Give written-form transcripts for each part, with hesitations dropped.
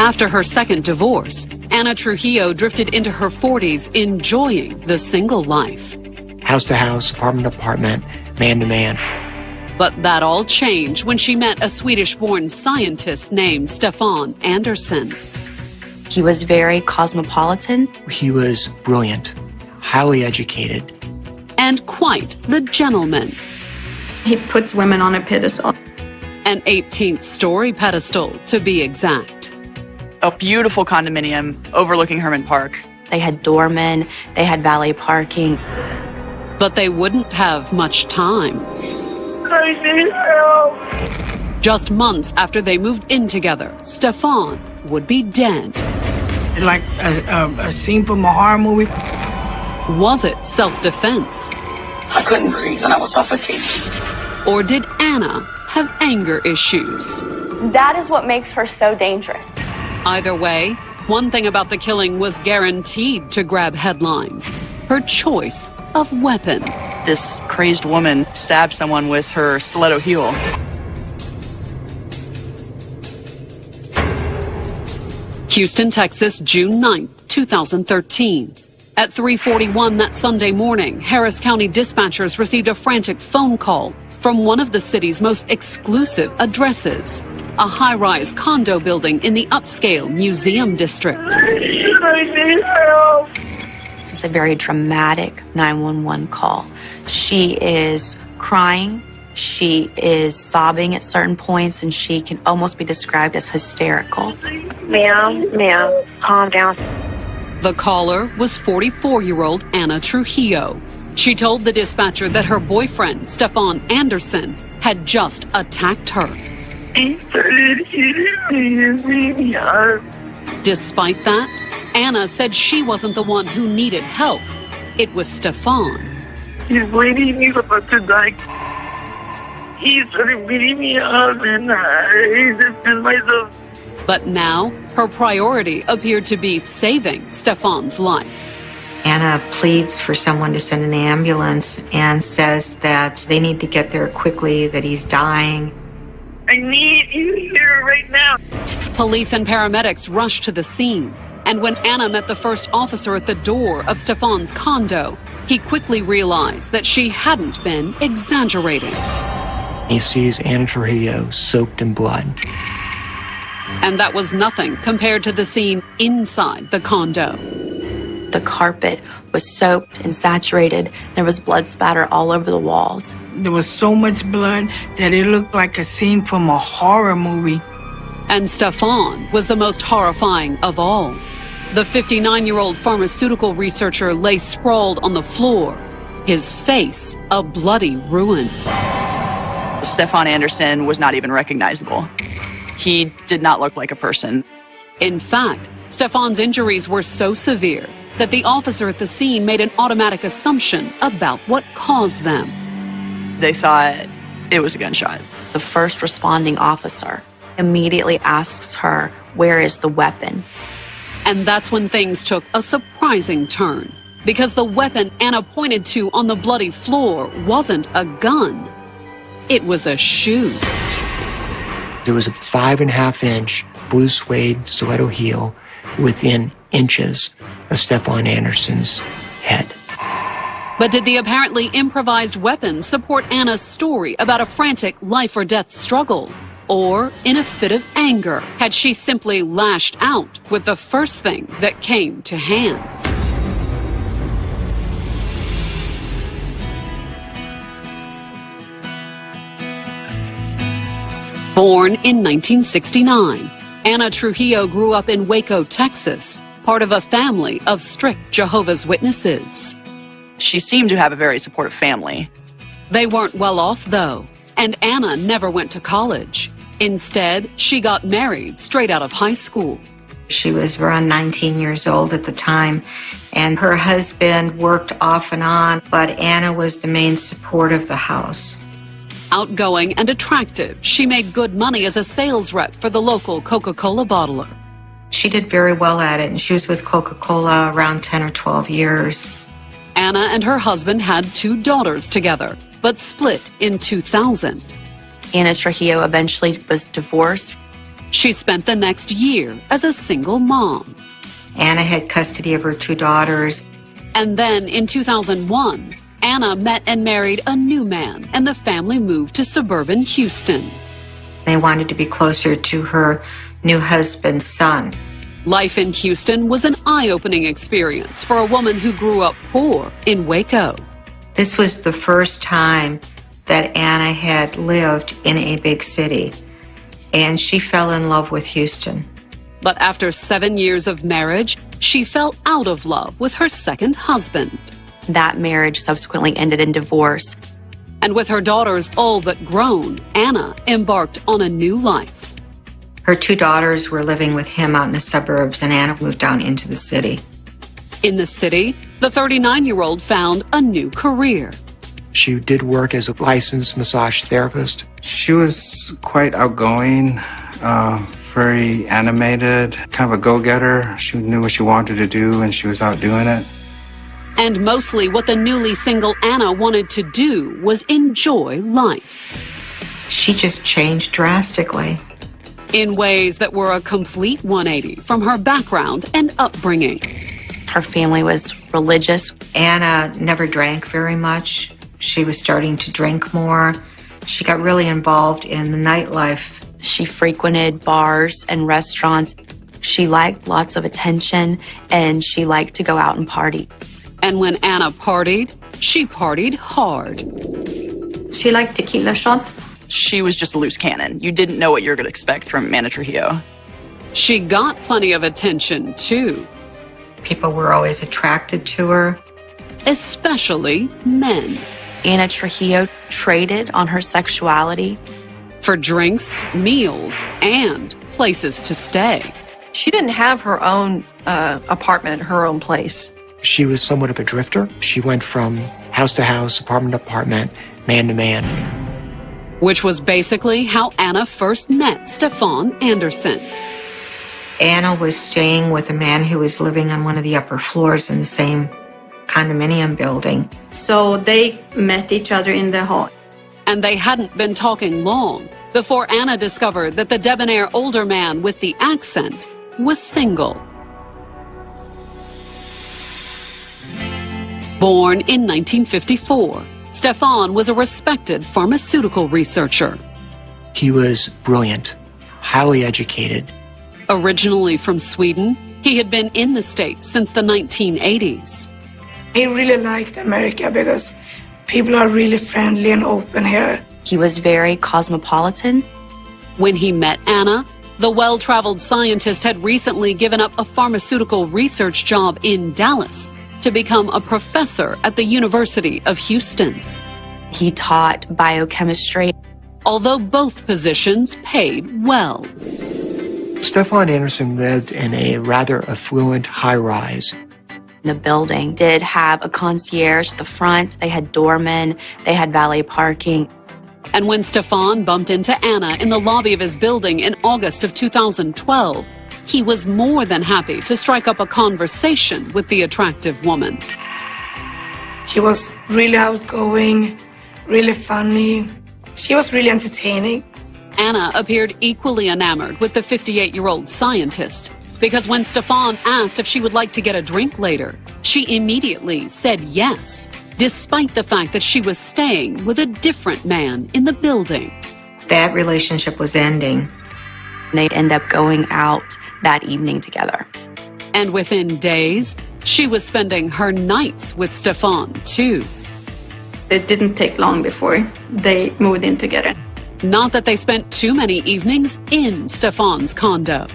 After her second divorce, Ana Trujillo drifted into her 40s, enjoying the single life. House to house, apartment to apartment, man to man. But that all changed when she met a Swedish-born scientist named Stefan Andersson. He was very cosmopolitan. He was brilliant, highly educated. And quite the gentleman. He puts women on a pedestal. An 18th story pedestal, to be exact. A beautiful condominium overlooking Herman Park. They had doormen, they had valet parking. But they wouldn't have much time. I need help. Just months after they moved in together, Stefan would be dead. Like a scene from a horror movie. Was it self-defense? I couldn't breathe and I was suffocating. Or did Ana have anger issues? That is what makes her so dangerous. Either way, one thing about the killing was guaranteed to grab headlines: her choice of weapon. This crazed woman stabbed someone with her stiletto heel. Houston, Texas, June 9, 2013. At 3:41 that Sunday morning, Harris County dispatchers received a frantic phone call from one of the city's most exclusive addresses, a high-rise condo building in the upscale museum district. I need help. This is a very dramatic 911 call. She is crying, she is sobbing at certain points, and she can almost be described as hysterical. Ma'am, calm down. The caller was 44-year-old Ana Trujillo. She told the dispatcher that her boyfriend, Stefan Andersson, had just attacked her. He started hitting me and beat me up. Despite that, Ana said she wasn't the one who needed help. It was Stefan. He's bleeding, he's about to die. He started beating me up and I defend myself. But now, her priority appeared to be saving Stefan's life. Ana pleads for someone to send an ambulance and says that they need to get there quickly, that he's dying. I need you here right now. Police and paramedics rushed to the scene. And when Ana met the first officer at the door of Stefan's condo, he quickly realized that she hadn't been exaggerating. He sees Ana Trujillo soaked in blood. And that was nothing compared to the scene inside the condo. The carpet was soaked and saturated. There was blood spatter all over the walls. There was so much blood that it looked like a scene from a horror movie. And Stefan was the most horrifying of all. The 59-year-old pharmaceutical researcher lay sprawled on the floor, his face a bloody ruin. Stefan Andersson was not even recognizable. He did not look like a person. In fact, Stefan's injuries were so severe that the officer at the scene made an automatic assumption about what caused them. They thought it was a gunshot. The first responding officer immediately asks her, "Where is the weapon?" And that's when things took a surprising turn, because the weapon Ana pointed to on the bloody floor wasn't a gun. It was a shoe. There was a 5.5-inch blue suede stiletto heel within inches of Stefan Andersson's head. But did the apparently improvised weapon support Ana's story about a frantic life-or-death struggle? Or, in a fit of anger, had she simply lashed out with the first thing that came to hand? Born in 1969, Ana Trujillo grew up in Waco, Texas, part of a family of strict Jehovah's Witnesses. She seemed to have a very supportive family. They weren't well off, though, and Ana never went to college. Instead, she got married straight out of high school. She was around 19 years old at the time, and her husband worked off and on, but Ana was the main support of the house. Outgoing and attractive, she made good money as a sales rep for the local Coca-Cola bottler. She did very well at it, and she was with Coca-Cola around 10 or 12 years. Ana and her husband had 2 daughters together, but split in 2000. Ana Trujillo eventually was divorced. She spent the next year as a single mom. Anna had custody of her 2 daughters. And then in 2001, Anna met and married a new man, and the family moved to suburban Houston. They wanted to be closer to her new husband's son. Life in Houston was an eye-opening experience for a woman who grew up poor in Waco. This was the first time that Anna had lived in a big city, and she fell in love with Houston. But after 7 years of marriage, she fell out of love with her second husband. That marriage subsequently ended in divorce. And with her daughters all but grown, Anna embarked on a new life. Her 2 daughters were living with him out in the suburbs, and Anna moved down into the city. In the city, the 39-year-old found a new career. She did work as a licensed massage therapist. She was quite outgoing, very animated, kind of a go-getter. She knew what she wanted to do, and she was out doing it. And mostly what the newly single Anna wanted to do was enjoy life. She just changed drastically. In ways that were a complete 180 from her background and upbringing. Her family was religious. Anna never drank very much. She was starting to drink more. She got really involved in the nightlife. She frequented bars and restaurants. She liked lots of attention, and she liked to go out and party. And when Anna partied, she partied hard. She liked tequila shots. She was just a loose cannon. You didn't know what you were going to expect from Anna Trujillo. She got plenty of attention, too. People were always attracted to her. Especially men. Anna Trujillo traded on her sexuality. For drinks, meals, and places to stay. She didn't have her own apartment, her own place. She was somewhat of a drifter. She went from house to house, apartment to apartment, man to man. Which was basically how Anna first met Stefan Anderson. Anna was staying with a man who was living on one of the upper floors in the same condominium building. So they met each other in the hall. And they hadn't been talking long before Anna discovered that the debonair older man with the accent was single. Born in 1954, Stefan was a respected pharmaceutical researcher. He was brilliant, highly educated. Originally from Sweden, he had been in the States since the 1980s. He really liked America because people are really friendly and open here. He was very cosmopolitan. When he met Anna, the well-traveled scientist had recently given up a pharmaceutical research job in Dallas to become a professor at the University of Houston. He taught biochemistry. Although both positions paid well. Stefan Anderson lived in a rather affluent high-rise. The building did have a concierge at the front. They had doormen. They had valet parking. And when Stefan bumped into Anna in the lobby of his building in August of 2012, he was more than happy to strike up a conversation with the attractive woman. She was really outgoing, really funny. She was really entertaining. Anna appeared equally enamored with the 58-year-old scientist because when Stefan asked if she would like to get a drink later, she immediately said yes, despite the fact that she was staying with a different man in the building. That relationship was ending. They'd end up going out that evening together. And within days, she was spending her nights with Stefan, too. It didn't take long before they moved in together. Not that they spent too many evenings in Stefan's condo.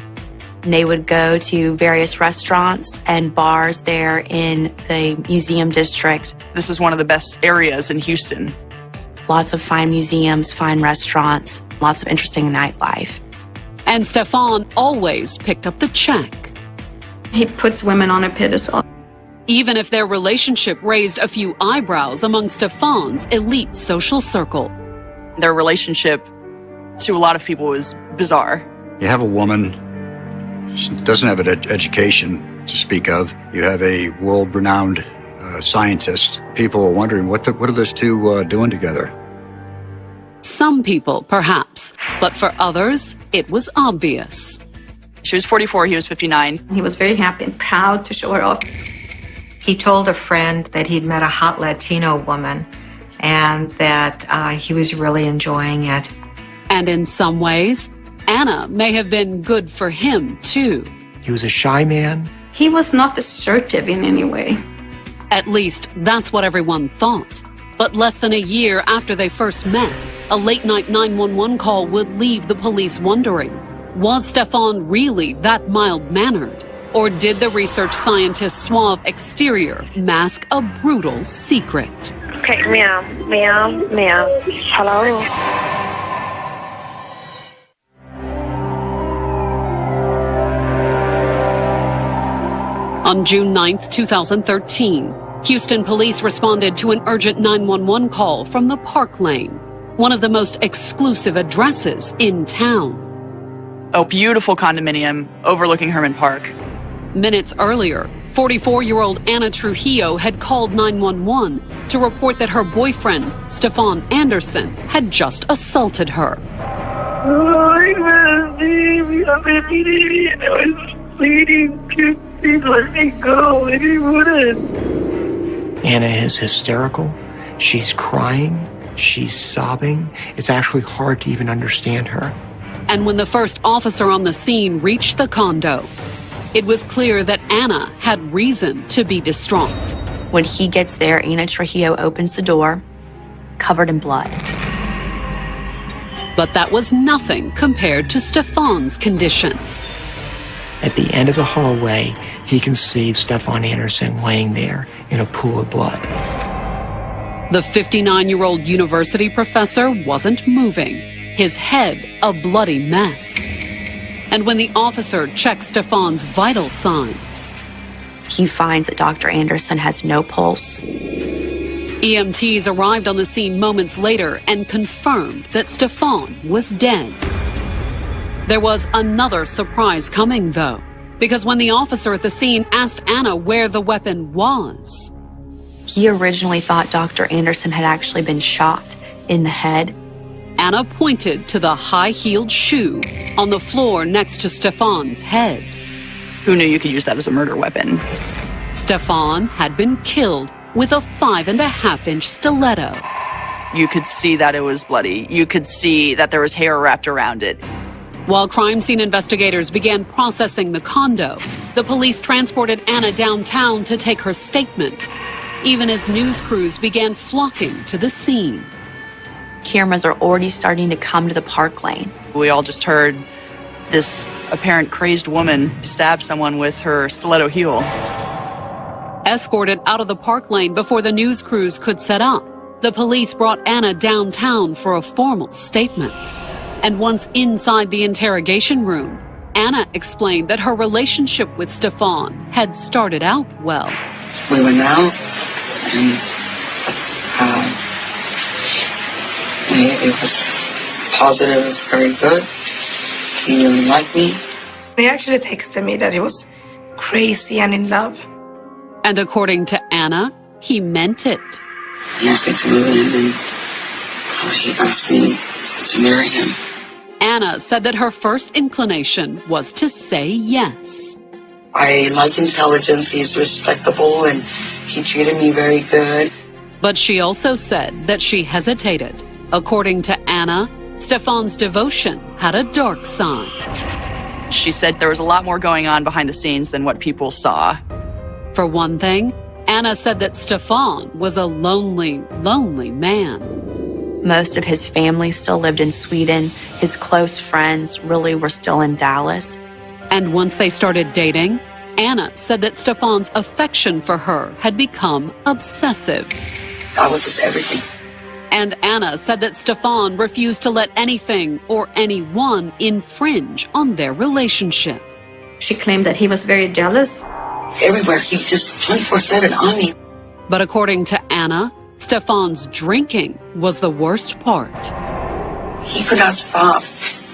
They would go to various restaurants and bars there in the museum district. This is one of the best areas in Houston. Lots of fine museums, fine restaurants, lots of interesting nightlife. And Stefan always picked up the check. He puts women on a pedestal. Even if their relationship raised a few eyebrows among Stefan's elite social circle. Their relationship, to a lot of people, was bizarre. You have a woman, she doesn't have an education to speak of. You have a world-renowned scientist. People are wondering, what are those two doing together? Some people, perhaps. But for others, it was obvious. She was 44, he was 59. He was very happy and proud to show her off. He told a friend that he'd met a hot Latino woman and that he was really enjoying it. And in some ways, Anna may have been good for him, too. He was a shy man. He was not assertive in any way. At least, that's what everyone thought. But less than a year after they first met, a late-night 911 call would leave the police wondering, was Stefan really that mild-mannered? Or did the research scientist's suave exterior mask a brutal secret? Okay, meow, meow, meow. Hello? On June 9th, 2013, Houston police responded to an urgent 911 call from the Park Lane, one of the most exclusive addresses in town. A beautiful condominium overlooking Herman Park. Minutes earlier, 44-year-old Anna Trujillo had called 911 to report that her boyfriend, Stefan Anderson, had just assaulted her. I was pleading to please let me go, and he wouldn't. Anna is hysterical. She's crying. She's sobbing. It's actually hard to even understand her. And when the first officer on the scene reached the condo, it was clear that Anna had reason to be distraught. When he gets there, Anna Trujillo opens the door, covered in blood. But that was nothing compared to Stefan's condition. At the end of the hallway, he can see Stefan Anderson laying there in a pool of blood. The 59-year-old university professor wasn't moving, his head a bloody mess. And when the officer checked Stefan's vital signs, he finds that Dr. Anderson has no pulse. EMTs arrived on the scene moments later and confirmed that Stefan was dead. There was another surprise coming, though, because when the officer at the scene asked Anna where the weapon was, he originally thought Dr. Anderson had actually been shot in the head. Anna pointed to the high-heeled shoe on the floor next to Stefan's head. Who knew you could use that as a murder weapon? Stefan had been killed with a 5.5-inch stiletto. You could see that it was bloody. You could see that there was hair wrapped around it. While crime scene investigators began processing the condo, the police transported Anna downtown to take her statement, even as news crews began flocking to the scene. Cameras are already starting to come to the Park Lane. We all just heard this apparent crazed woman stab someone with her stiletto heel. Escorted out of the Park Lane before the news crews could set up, the police brought Anna downtown for a formal statement. And once inside the interrogation room, Anna explained that her relationship with Stefan had started out well. We went out, and it was positive, it was very good. He really liked me. He actually texted me that he was crazy and in love. And according to Anna, he meant it. He asked me to move in, and he asked me to marry him. Anna said that her first inclination was to say yes. I like intelligence, he's respectable, and he treated me very good. But she also said that she hesitated. According to Anna, Stefan's devotion had a dark side. She said there was a lot more going on behind the scenes than what people saw. For one thing, Anna said that Stefan was a lonely, lonely man. Most of his family still lived in Sweden. His close friends really were still in Dallas. And once they started dating, Anna said that Stefan's affection for her had become obsessive. That was his everything. And Anna said that Stefan refused to let anything or anyone infringe on their relationship. She claimed that he was very jealous. Everywhere, he just 24/7 on me. But according to Anna, Stefan's drinking was the worst part. He could not stop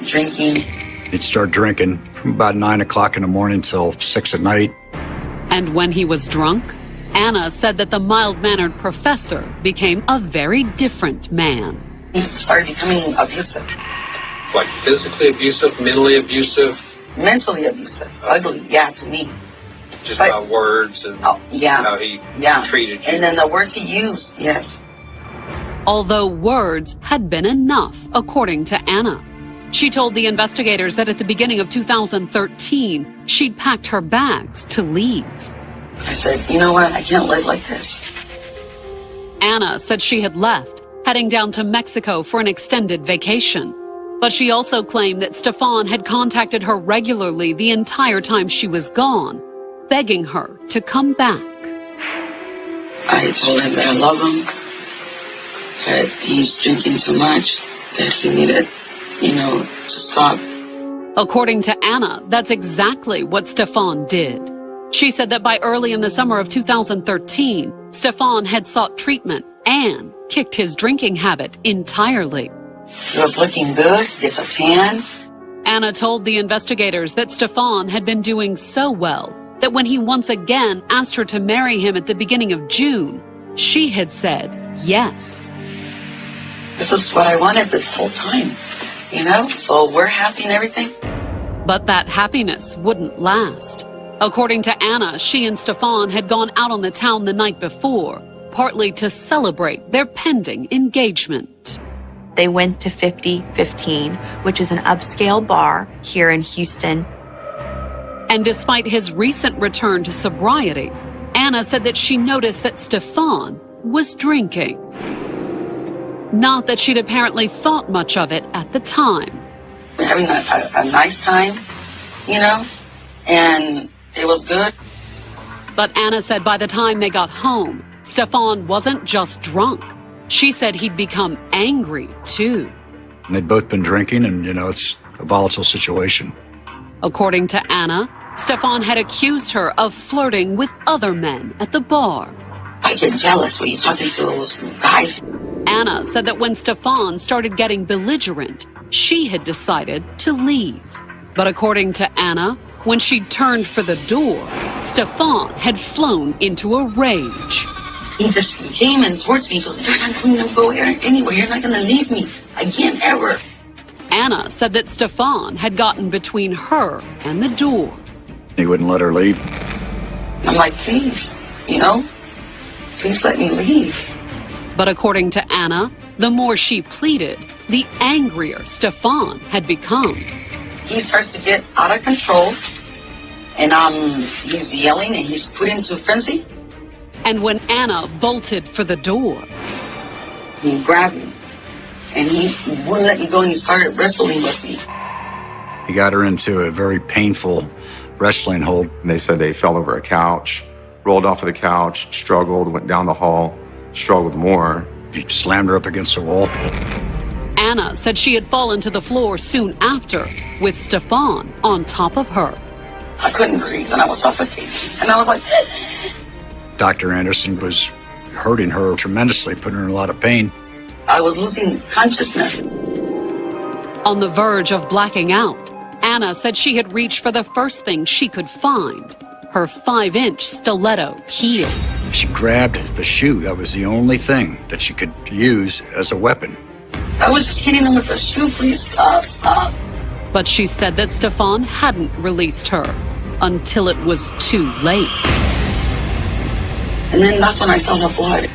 drinking. He'd start drinking from about 9 o'clock in the morning till 6 at night. And when he was drunk, Anna said that the mild-mannered professor became a very different man. He started becoming abusive. like physically abusive, mentally abusive? Mentally abusive, ugly, yeah, to me. Just by words and how he treated you? And then the words he used, yes. Although words had been enough, according to Anna. She told the investigators that at the beginning of 2013, she'd packed her bags to leave. I said, you know what, I can't live like this. Anna said she had left, heading down to Mexico for an extended vacation. But she also claimed that Stefan had contacted her regularly the entire time she was gone, begging her to come back. I told him that I love him, that he's drinking too much, that he needed, to stop. According to Anna, that's exactly what Stefan did. She said that by early in the summer of 2013, Stefan had sought treatment and kicked his drinking habit entirely. He was looking good, gets a tan. Anna told the investigators that Stefan had been doing so well that when he once again asked her to marry him at the beginning of June, she had said yes. This is what I wanted this whole time, so we're happy and everything. But that happiness wouldn't last. According to Anna, she and Stefan had gone out on the town the night before, partly to celebrate their pending engagement. They went to 5015, which is an upscale bar here in Houston. And despite his recent return to sobriety, Anna said that she noticed that Stefan was drinking. Not that she'd apparently thought much of it at the time. We're having a nice time, and it was good. But Anna said by the time they got home, Stefan wasn't just drunk. She said he'd become angry, too. And they'd both been drinking, and, it's a volatile situation. According to Anna, Stefan had accused her of flirting with other men at the bar. I get jealous when you're talking to those guys. Anna said that when Stefan started getting belligerent, she had decided to leave. But according to Anna, when she turned for the door, Stefan had flown into a rage. He just came in towards me. He goes, you're not going to go anywhere. You're not going to leave me again, ever. Anna said that Stefan had gotten between her and the door. He wouldn't let her leave. I'm like, please, please let me leave. But according to Anna, the more she pleaded, the angrier Stefan had become. He starts to get out of control, and he's yelling, and he's put into a frenzy. And when Anna bolted for the door, he grabbed me, and he wouldn't let me go, and he started wrestling with me. He got her into a very painful wrestling hold. And they said they fell over a couch, rolled off of the couch, struggled, went down the hall, struggled more. He slammed her up against the wall. Anna said she had fallen to the floor soon after, with Stefan on top of her. I couldn't breathe, and I was suffocating. And I was like... Dr. Anderson was hurting her tremendously, putting her in a lot of pain. I was losing consciousness. On the verge of blacking out, Anna said she had reached for the first thing she could find, her 5-inch stiletto heel. She grabbed the shoe. That was the only thing that she could use as a weapon. I was just hitting him with the shoe. Please stop, stop. But she said that Stefan hadn't released her until it was too late. And then that's when I saw the blood.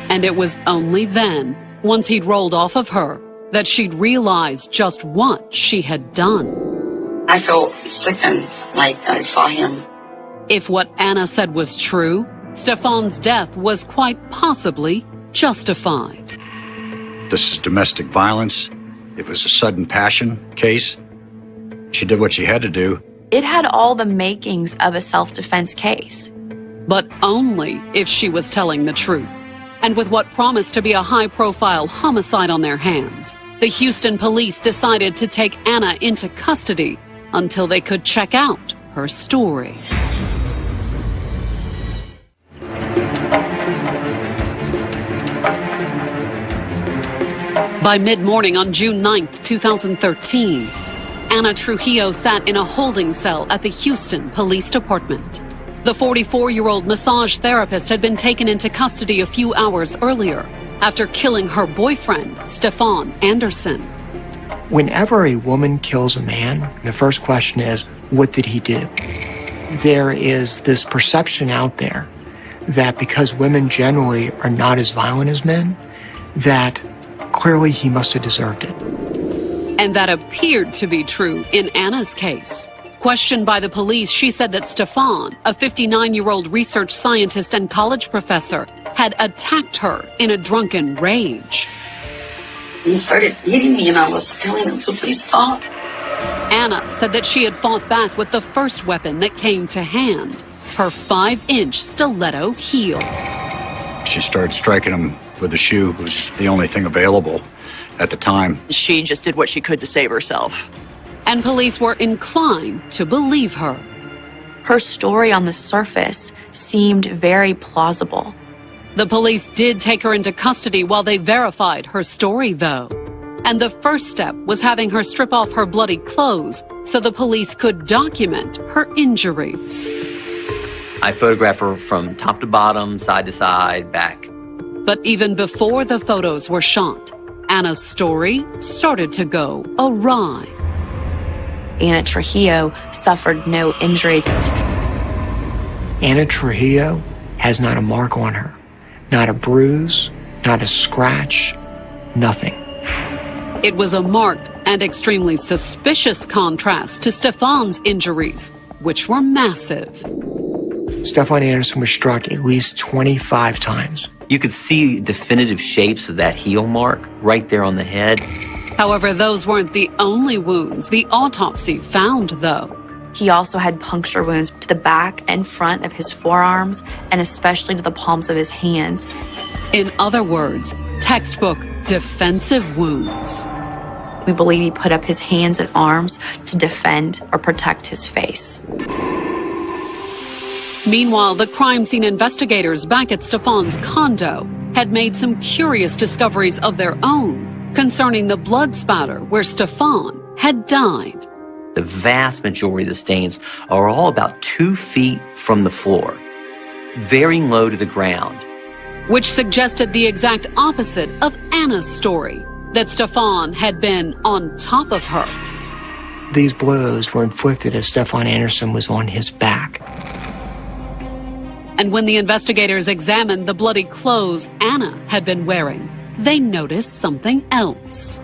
And it was only then, once he'd rolled off of her, that she'd realized just what she had done. I felt sickened, like I saw him. If what Anna said was true, Stefan's death was quite possibly justified. This is domestic violence. It was a sudden passion case. She did what she had to do. It had all the makings of a self-defense case. But only if she was telling the truth. And with what promised to be a high-profile homicide on their hands, the Houston police decided to take Anna into custody until they could check out her story. By mid-morning on June 9th, 2013, Anna Trujillo sat in a holding cell at the Houston Police Department. The 44-year-old massage therapist had been taken into custody a few hours earlier after killing her boyfriend, Stefan Anderson. Whenever a woman kills a man, the first question is, what did he do? There is this perception out there that because women generally are not as violent as men, that clearly he must have deserved it. And that appeared to be true in Anna's case. Questioned by the police, she said that Stefan, a 59-year-old research scientist and college professor, had attacked her in a drunken rage. He started beating me, and I was telling him to please stop. Anna said that she had fought back with the first weapon that came to hand, her 5-inch stiletto heel. She started striking him with a shoe. It was the only thing available at the time. She just did what she could to save herself. And police were inclined to believe her. Her story on the surface seemed very plausible. The police did take her into custody while they verified her story, though. And the first step was having her strip off her bloody clothes so the police could document her injuries. I photographed her from top to bottom, side to side, back. But even before the photos were shot, Anna's story started to go awry. Anna Trujillo suffered no injuries. Anna Trujillo has not a mark on her, not a bruise, not a scratch, nothing. It was a marked and extremely suspicious contrast to Stefan's injuries, which were massive. Stefan Anderson was struck at least 25 times. You could see definitive shapes of that heel mark right there on the head. However, those weren't the only wounds the autopsy found, though. He also had puncture wounds to the back and front of his forearms, and especially to the palms of his hands. In other words, textbook defensive wounds. We believe he put up his hands and arms to defend or protect his face. Meanwhile, the crime scene investigators back at Stefan's condo had made some curious discoveries of their own concerning the blood spatter where Stefan had died. The vast majority of the stains are all about 2 feet from the floor, very low to the ground. Which suggested the exact opposite of Anna's story, that Stefan had been on top of her. These blows were inflicted as Stefan Anderson was on his back. And when the investigators examined the bloody clothes Anna had been wearing, they noticed something else.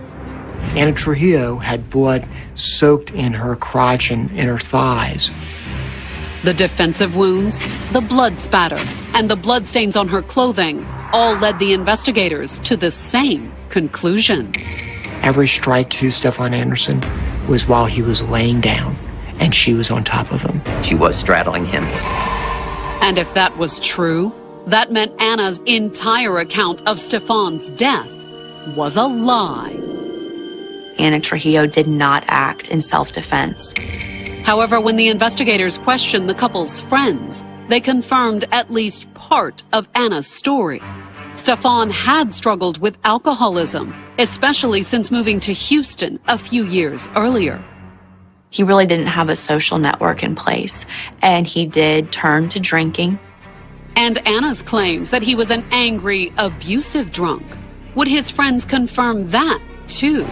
Anna Trujillo had blood soaked in her crotch and in her thighs. The defensive wounds, the blood spatter, and the bloodstains on her clothing all led the investigators to the same conclusion. Every strike to Stefan Anderson was while he was laying down, and she was on top of him. She was straddling him. And if that was true, that meant Anna's entire account of Stefan's death was a lie. Anna Trujillo did not act in self-defense. However, when the investigators questioned the couple's friends, they confirmed at least part of Anna's story. Stefan had struggled with alcoholism, especially since moving to Houston a few years earlier. He really didn't have a social network in place, and he did turn to drinking. And Anna's claims that he was an angry, abusive drunk. Would his friends confirm that, too?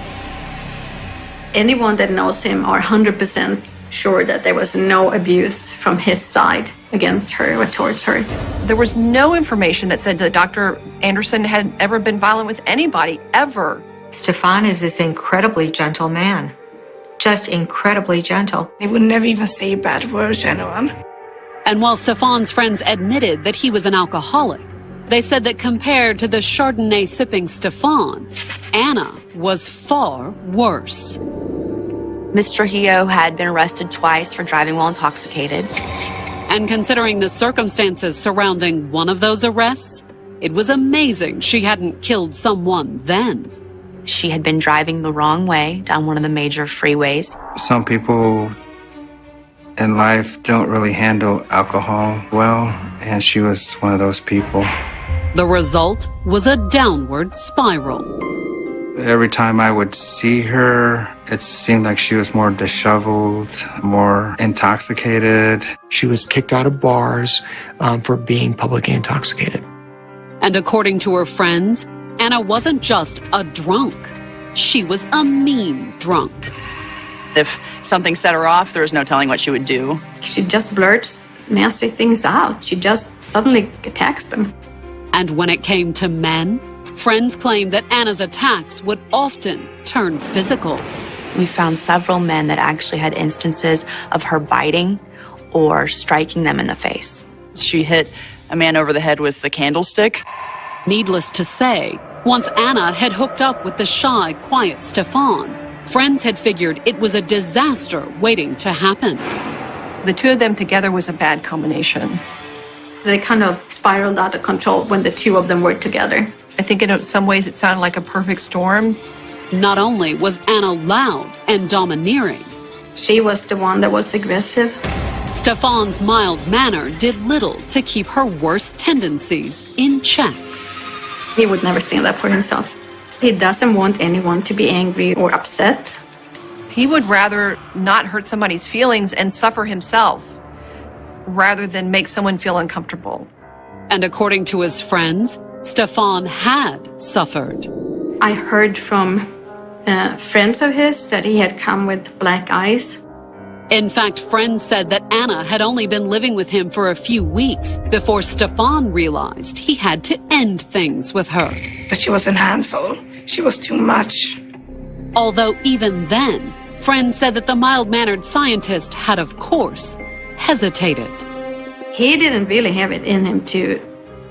Anyone that knows him are 100% sure that there was no abuse from his side against her or towards her. There was no information that said that Dr. Anderson had ever been violent with anybody, ever. Stefan is this incredibly gentle man. Just incredibly gentle. He would never even say bad words to anyone. And while Stefan's friends admitted that he was an alcoholic, they said that compared to the Chardonnay-sipping Stefan, Anna was far worse. Ms. Trujillo had been arrested twice for driving while intoxicated. And considering the circumstances surrounding one of those arrests, it was amazing she hadn't killed someone then. She had been driving the wrong way down one of the major freeways. Some people in life don't really handle alcohol well, and she was one of those people. The result was a downward spiral. Every time I would see her, it seemed like she was more disheveled, more intoxicated. She was kicked out of bars for being publicly intoxicated. And according to her friends, Anna wasn't just a drunk. she was a mean drunk. If something set her off, there was no telling what she would do. She just blurts nasty things out. She just suddenly attacks them. And when it came to men, friends claimed that Anna's attacks would often turn physical. We found several men that actually had instances of her biting or striking them in the face. She hit a man over the head with a candlestick. Needless to say, once Anna had hooked up with the shy, quiet Stefan, friends had figured it was a disaster waiting to happen. The two of them together was a bad combination. They kind of spiraled out of control when the two of them were together. I think in some ways it sounded like a perfect storm. Not only was Anna loud and domineering, she was the one that was aggressive. Stefan's mild manner did little to keep her worst tendencies in check. He would never stand up for himself. He doesn't want anyone to be angry or upset. He would rather not hurt somebody's feelings and suffer himself rather than make someone feel uncomfortable. And according to his friends, Stefan had suffered. I heard from friends of his that he had come with black eyes. In fact, friends said that Anna had only been living with him for a few weeks before Stefan realized he had to end things with her. But she was a handful. She was too much. Although even then, friends said that the mild-mannered scientist had, of course, hesitated. He didn't really have it in him to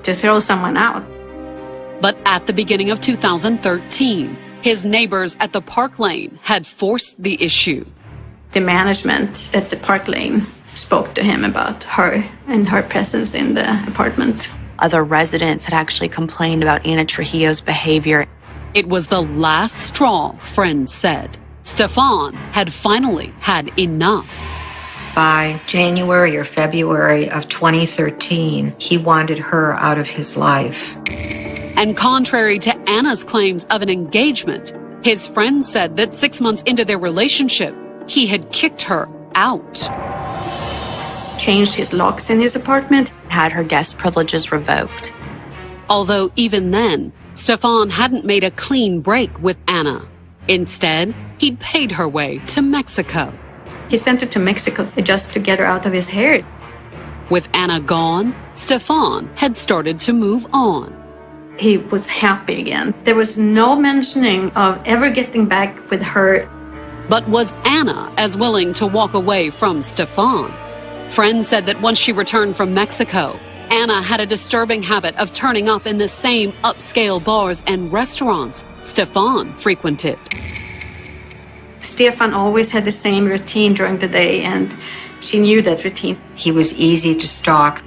throw someone out. But at the beginning of 2013, his neighbors at the Park Lane had forced the issue. The management at the Park Lane spoke to him about her and her presence in the apartment. Other residents had actually complained about Ana Trujillo's behavior. It was the last straw, friends said. Stefan had finally had enough. By January or February of 2013, he wanted her out of his life. And contrary to Anna's claims of an engagement, his friends said that 6 months into their relationship, he had kicked her out. Changed his locks in his apartment. Had her guest privileges revoked. Although even then, Stefan hadn't made a clean break with Anna. Instead, he'd paid her way to Mexico. He sent her to Mexico just to get her out of his hair. With Anna gone, Stefan had started to move on. He was happy again. There was no mentioning of ever getting back with her. But was Anna as willing to walk away from Stefan? Friends said that once she returned from Mexico, Anna had a disturbing habit of turning up in the same upscale bars and restaurants Stefan frequented. Stefan always had the same routine during the day, and she knew that routine. He was easy to stalk.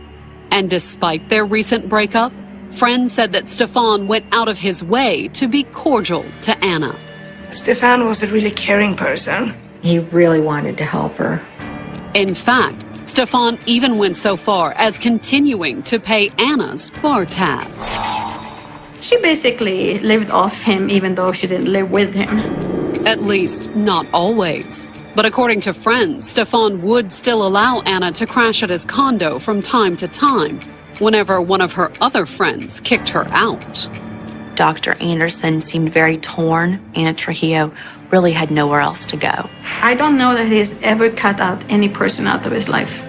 And despite their recent breakup, friends said that Stefan went out of his way to be cordial to Anna. Stefan was a really caring person. He really wanted to help her. In fact, Stefan even went so far as continuing to pay Anna's bar tab. She basically lived off him even though she didn't live with him. At least, not always. But according to friends, Stefan would still allow Anna to crash at his condo from time to time, whenever one of her other friends kicked her out. Dr. Anderson seemed very torn. Ana Trujillo really had nowhere else to go. I don't know that he's ever cut out any person out of his life.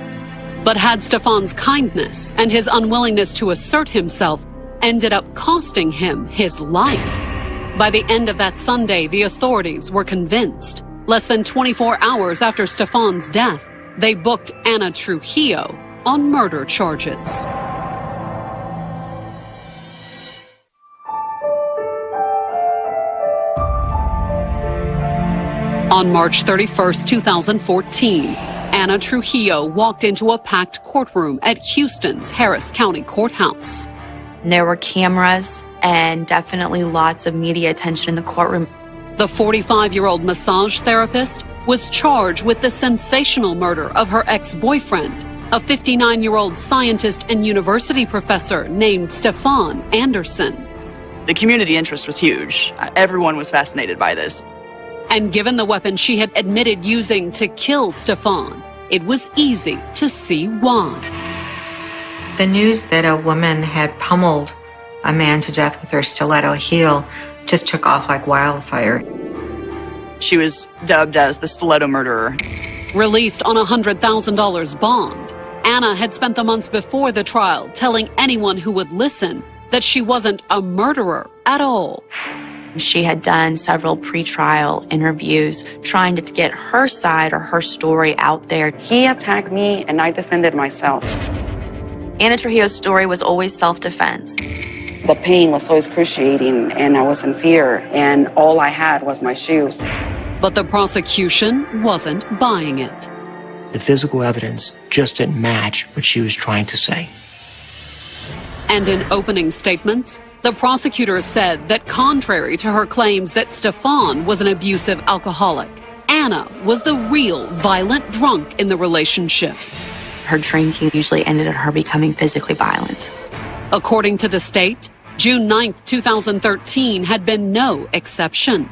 But had Stefan's kindness and his unwillingness to assert himself ended up costing him his life? By the end of that Sunday, the authorities were convinced. Less than 24 hours after Stefan's death, they booked Ana Trujillo on murder charges. On March 31st, 2014, Ana Trujillo walked into a packed courtroom at Houston's Harris County Courthouse. There were cameras and definitely lots of media attention in the courtroom. The 45-year-old massage therapist was charged with the sensational murder of her ex-boyfriend, a 59-year-old scientist and university professor named Stefan Anderson. The community interest was huge. Everyone was fascinated by this. And given the weapon she had admitted using to kill Stefan, it was easy to see why. The news that a woman had pummeled a man to death with her stiletto heel just took off like wildfire. She was dubbed as the stiletto murderer. Released on a $100,000 bond, Anna had spent the months before the trial telling anyone who would listen that she wasn't a murderer at all. She had done several pre-trial interviews trying to get her side or her story out there. He attacked me and I defended myself. Anna Trujillo's story was always self-defense. The pain was so excruciating and I was in fear and all I had was my shoes. But the prosecution wasn't buying it. The physical evidence just didn't match what she was trying to say. And in opening statements, the prosecutor said that contrary to her claims that Stefan was an abusive alcoholic, Anna was the real violent drunk in the relationship. Her drinking usually ended in her becoming physically violent. According to the state, June 9, 2013 had been no exception.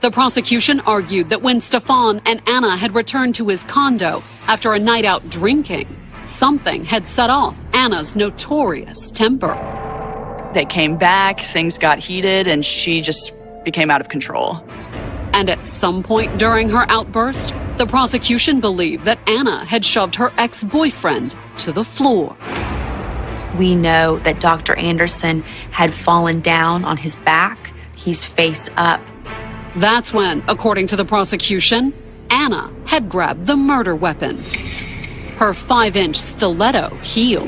The prosecution argued that when Stefan and Anna had returned to his condo after a night out drinking, something had set off Anna's notorious temper. They came back, things got heated, and she just became out of control. And at some point during her outburst, the prosecution believed that Anna had shoved her ex-boyfriend to the floor. We know that Dr. Anderson had fallen down on his back. He's face up. That's when, according to the prosecution, Anna had grabbed the murder weapon, her 5-inch stiletto heel.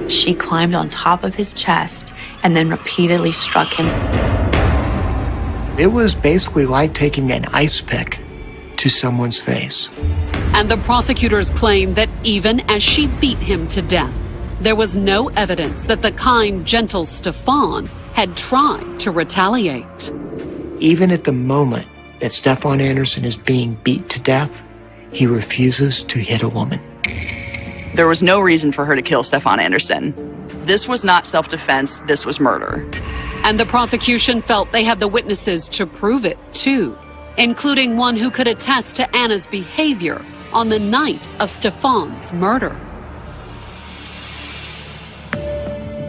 She climbed on top of his chest and then repeatedly struck him. It was basically like taking an ice pick to someone's face. And the prosecutors claimed that even as she beat him to death, there was no evidence that the kind, gentle Stefan had tried to retaliate. Even at the moment that Stefan Anderson is being beat to death, he refuses to hit a woman. There was no reason for her to kill Stefan Anderson. This was not self-defense, this was murder. And the prosecution felt they had the witnesses to prove it, too, including one who could attest to Anna's behavior on the night of Stefan's murder.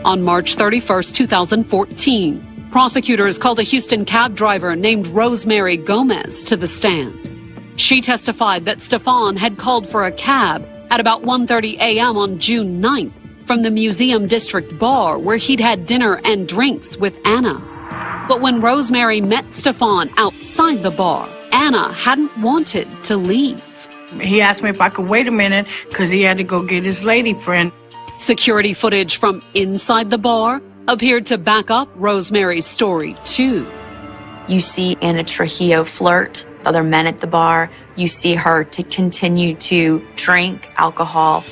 On March 31st, 2014, prosecutors called a Houston cab driver named Rosemary Gomez to the stand. She testified that Stefan had called for a cab at about 1:30 a.m. on June 9th from the Museum District bar where he'd had dinner and drinks with Anna. But when Rosemary met Stefan outside the bar, Anna hadn't wanted to leave. He asked me if I could wait a minute because he had to go get his lady friend. Security footage from inside the bar appeared to back up Rosemary's story, too. You see Anna Trujillo flirt with other men at the bar. You see her to continue to drink alcohol.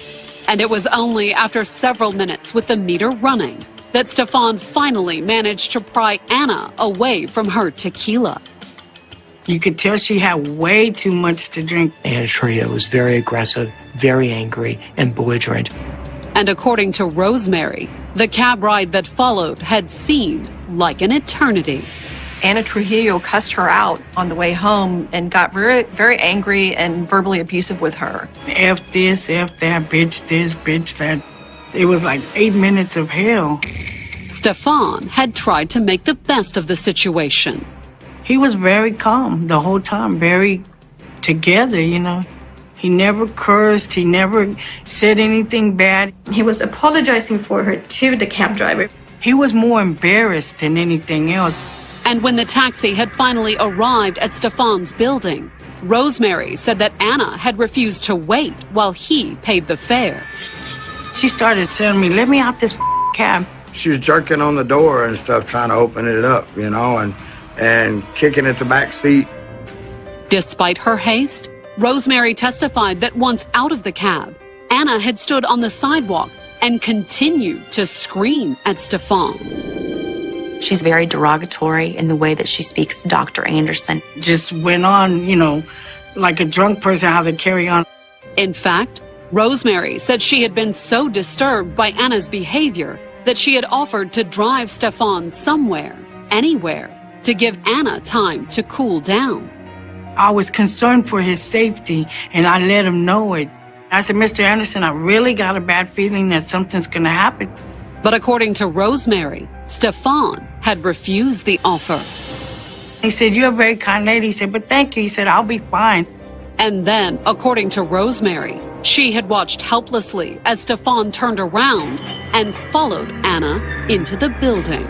And it was only after several minutes with the meter running that Stefan finally managed to pry Anna away from her tequila. You could tell she had way too much to drink. Anna Trujillo was very aggressive, very angry, and belligerent. And according to Rosemary, the cab ride that followed had seemed like an eternity. Anna Trujillo cussed her out on the way home and got very, very angry and verbally abusive with her. F this, F that, bitch this, bitch that. It was like 8 minutes of hell. Stefan had tried to make the best of the situation. He was very calm the whole time, very together, you know. He never cursed. He never said anything bad. He was apologizing for her to the cab driver. He was more embarrassed than anything else. And when the taxi had finally arrived at Stefan's building, Rosemary said that Anna had refused to wait while he paid the fare. She started telling me, let me out this cab. She was jerking on the door and stuff, trying to open it up, you know, and kicking at the back seat. Despite her haste, Rosemary testified that once out of the cab, Anna had stood on the sidewalk and continued to scream at Stefan. She's very derogatory in the way that she speaks to Dr. Anderson. Just went on, you know, like a drunk person, how they carry on. In fact, Rosemary said she had been so disturbed by Anna's behavior that she had offered to drive Stefan somewhere, anywhere, to give Anna time to cool down. I was concerned for his safety, and I let him know it. I said, Mr. Anderson, I really got a bad feeling that something's going to happen. But according to Rosemary, Stefan had refused the offer. He said, "You're a very kind lady." He said, "But thank you." He said, "I'll be fine." And then, according to Rosemary, she had watched helplessly as Stefan turned around and followed Anna into the building.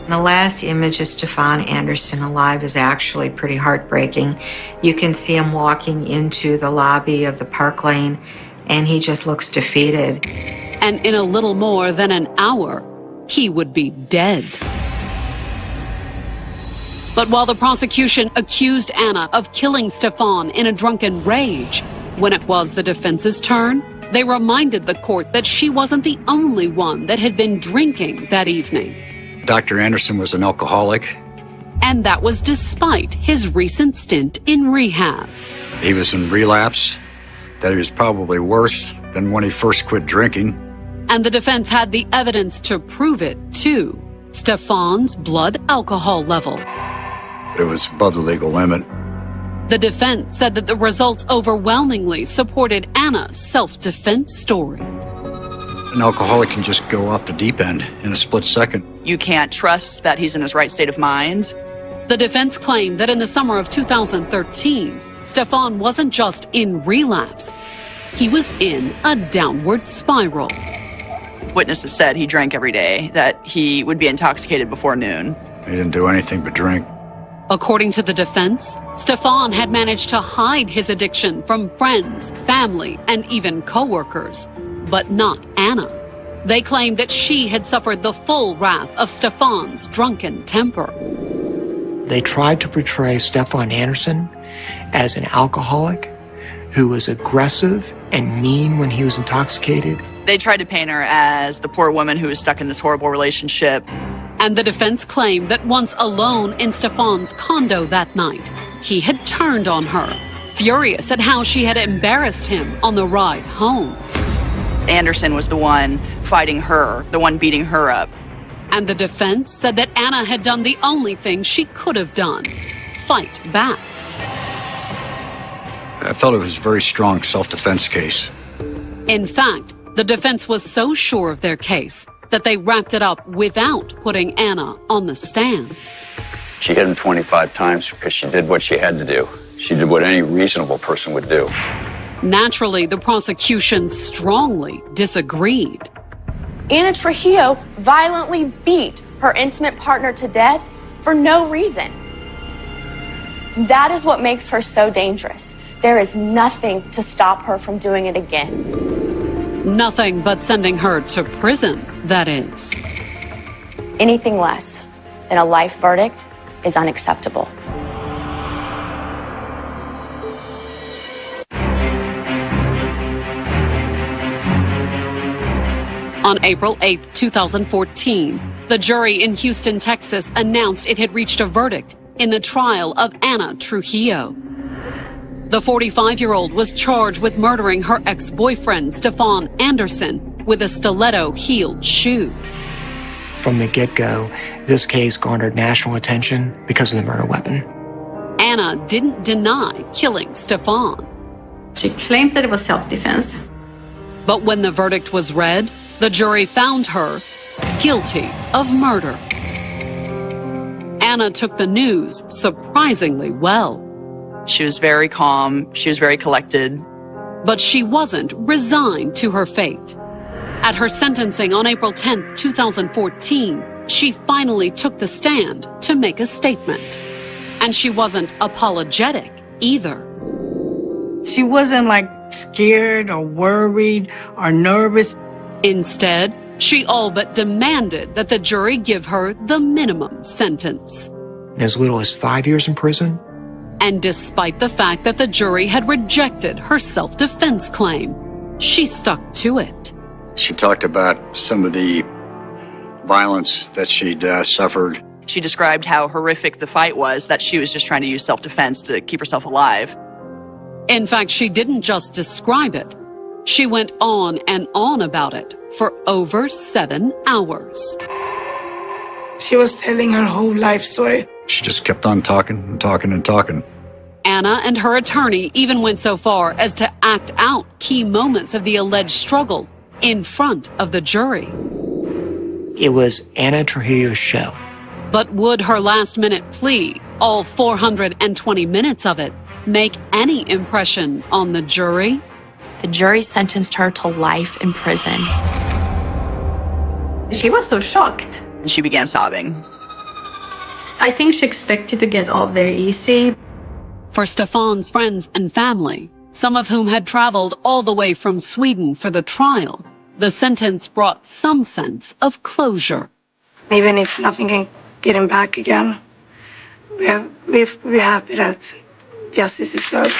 The last image of Stefan Anderson alive is actually pretty heartbreaking. You can see him walking into the lobby of the Park Lane, and he just looks defeated. And in a little more than an hour, he would be dead. But while the prosecution accused Anna of killing Stefan in a drunken rage, when it was the defense's turn, they reminded the court that she wasn't the only one that had been drinking that evening. Dr. Anderson was an alcoholic. And that was despite his recent stint in rehab. He was in relapse, that he was probably worse than when he first quit drinking. And the defense had the evidence to prove it, too. Stefan's blood alcohol level. It was above the legal limit. The defense said that the results overwhelmingly supported Anna's self-defense story. An alcoholic can just go off the deep end in a split second. You can't trust that he's in his right state of mind. The defense claimed that in the summer of 2013, Stefan wasn't just in relapse. He was in a downward spiral. Witnesses said he drank every day, that he would be intoxicated before noon. He didn't do anything but drink. According to the defense, Stefan had managed to hide his addiction from friends, family, and even co-workers, but not Anna. They claimed that she had suffered the full wrath of Stefan's drunken temper. They tried to portray Stefan Anderson as an alcoholic who was aggressive and mean when he was intoxicated. They tried to paint her as the poor woman who was stuck in this horrible relationship. And the defense claimed that once alone in Stefan's condo that night, he had turned on her, furious at how she had embarrassed him on the ride home. Anderson was the one fighting her, the one beating her up. And the defense said that Anna had done the only thing she could have done, fight back. I felt it was a very strong self-defense case. In fact, the defense was so sure of their case that they wrapped it up without putting Anna on the stand. She hit him 25 times because she did what she had to do. She did what any reasonable person would do. Naturally, the prosecution strongly disagreed. Anna Trujillo violently beat her intimate partner to death for no reason. That is what makes her so dangerous. There is nothing to stop her from doing it again. Nothing but sending her to prison, that is. Anything less than a life verdict is unacceptable. On April 8, 2014, the jury in Houston, Texas announced it had reached a verdict in the trial of Anna Trujillo. The 45-year-old was charged with murdering her ex-boyfriend, Stefan Anderson, with a stiletto-heeled shoe. From the get-go, this case garnered national attention because of the murder weapon. Anna didn't deny killing Stefan. She claimed that it was self-defense. But when the verdict was read, the jury found her guilty of murder. Anna took the news surprisingly well. She was very calm. She was very collected. But she wasn't resigned to her fate. At her sentencing on April 10, 2014, she finally took the stand to make a statement. And she wasn't apologetic either. She wasn't like scared or worried or nervous. Instead, she all but demanded that the jury give her the minimum sentence. As little as 5 years in prison. And despite the fact that the jury had rejected her self-defense claim, she stuck to it. She talked about some of the violence that she'd suffered. She described how horrific the fight was, that she was just trying to use self-defense to keep herself alive. In fact, she didn't just describe it. She went on and on about it for over 7 hours. She was telling her whole life story. She just kept on talking and talking and talking. Anna and her attorney even went so far as to act out key moments of the alleged struggle in front of the jury. It was Anna Trujillo's show. But would her last-minute plea, all 420 minutes of it, make any impression on the jury? The jury sentenced her to life in prison. She was so shocked. And she began sobbing. I think she expected to get off there easy. For Stefan's friends and family, some of whom had traveled all the way from Sweden for the trial, the sentence brought some sense of closure. Even if nothing can get him back again, we're happy that justice is served.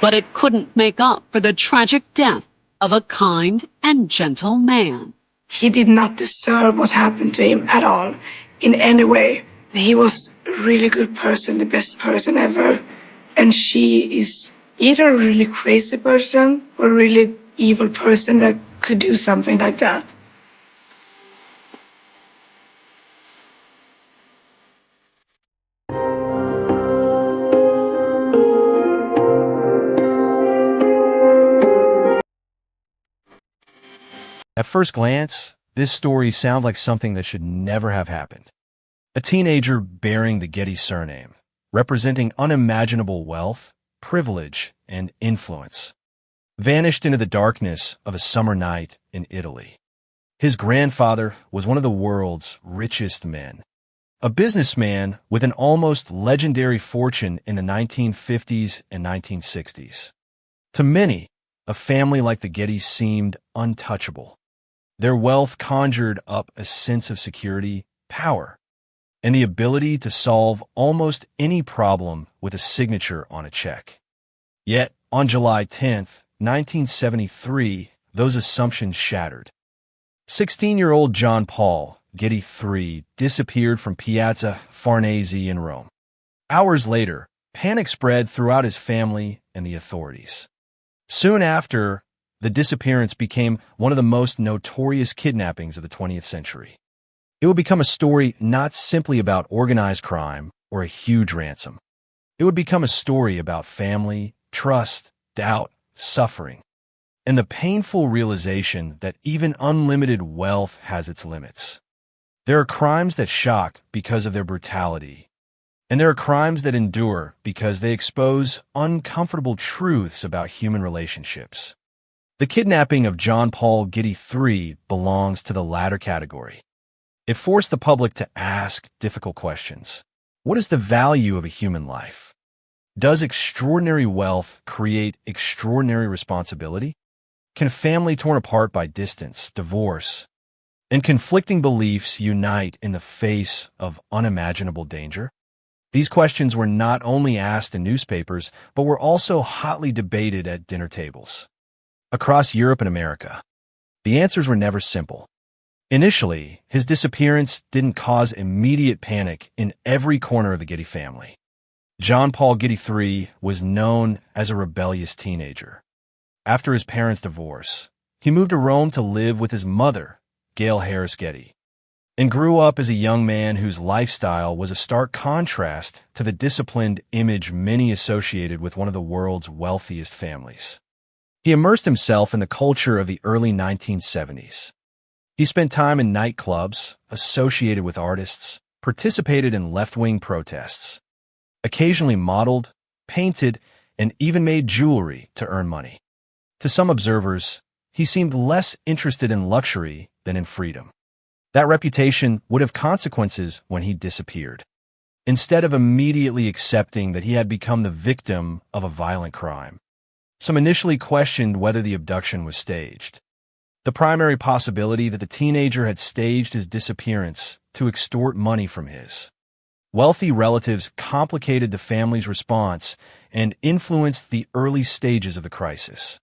But it couldn't make up for the tragic death of a kind and gentle man. He did not deserve what happened to him at all, in any way. He was a really good person, the best person ever. And she is either a really crazy person or a really evil person that could do something like that. At first glance, this story sounds like something that should never have happened. A teenager bearing the Getty surname, representing unimaginable wealth, privilege, and influence, vanished into the darkness of a summer night in Italy. His grandfather was one of the world's richest men, a businessman with an almost legendary fortune in the 1950s and 1960s. To many, a family like the Gettys seemed untouchable. Their wealth conjured up a sense of security, power, and the ability to solve almost any problem with a signature on a check. Yet, on July 10th, 1973, those assumptions shattered. 16-year-old John Paul, Getty III, disappeared from Piazza Farnese in Rome. Hours later, panic spread throughout his family and the authorities. Soon after, the disappearance became one of the most notorious kidnappings of the 20th century. It would become a story not simply about organized crime or a huge ransom. It would become a story about family, trust, doubt, suffering, and the painful realization that even unlimited wealth has its limits. There are crimes that shock because of their brutality, and there are crimes that endure because they expose uncomfortable truths about human relationships. The kidnapping of John Paul Getty III belongs to the latter category. It forced the public to ask difficult questions. What is the value of a human life? Does extraordinary wealth create extraordinary responsibility? Can a family torn apart by distance, divorce, and conflicting beliefs unite in the face of unimaginable danger? These questions were not only asked in newspapers, but were also hotly debated at dinner tables. Across Europe and America, the answers were never simple. Initially, his disappearance didn't cause immediate panic in every corner of the Getty family. John Paul Getty III was known as a rebellious teenager. After his parents' divorce, he moved to Rome to live with his mother, Gail Harris Getty, and grew up as a young man whose lifestyle was a stark contrast to the disciplined image many associated with one of the world's wealthiest families. He immersed himself in the culture of the early 1970s. He spent time in nightclubs, associated with artists, participated in left-wing protests, occasionally modeled, painted, and even made jewelry to earn money. To some observers, he seemed less interested in luxury than in freedom. That reputation would have consequences when he disappeared. Instead of immediately accepting that he had become the victim of a violent crime, some initially questioned whether the abduction was staged. The primary possibility that the teenager had staged his disappearance to extort money from his wealthy relatives complicated the family's response and influenced the early stages of the crisis.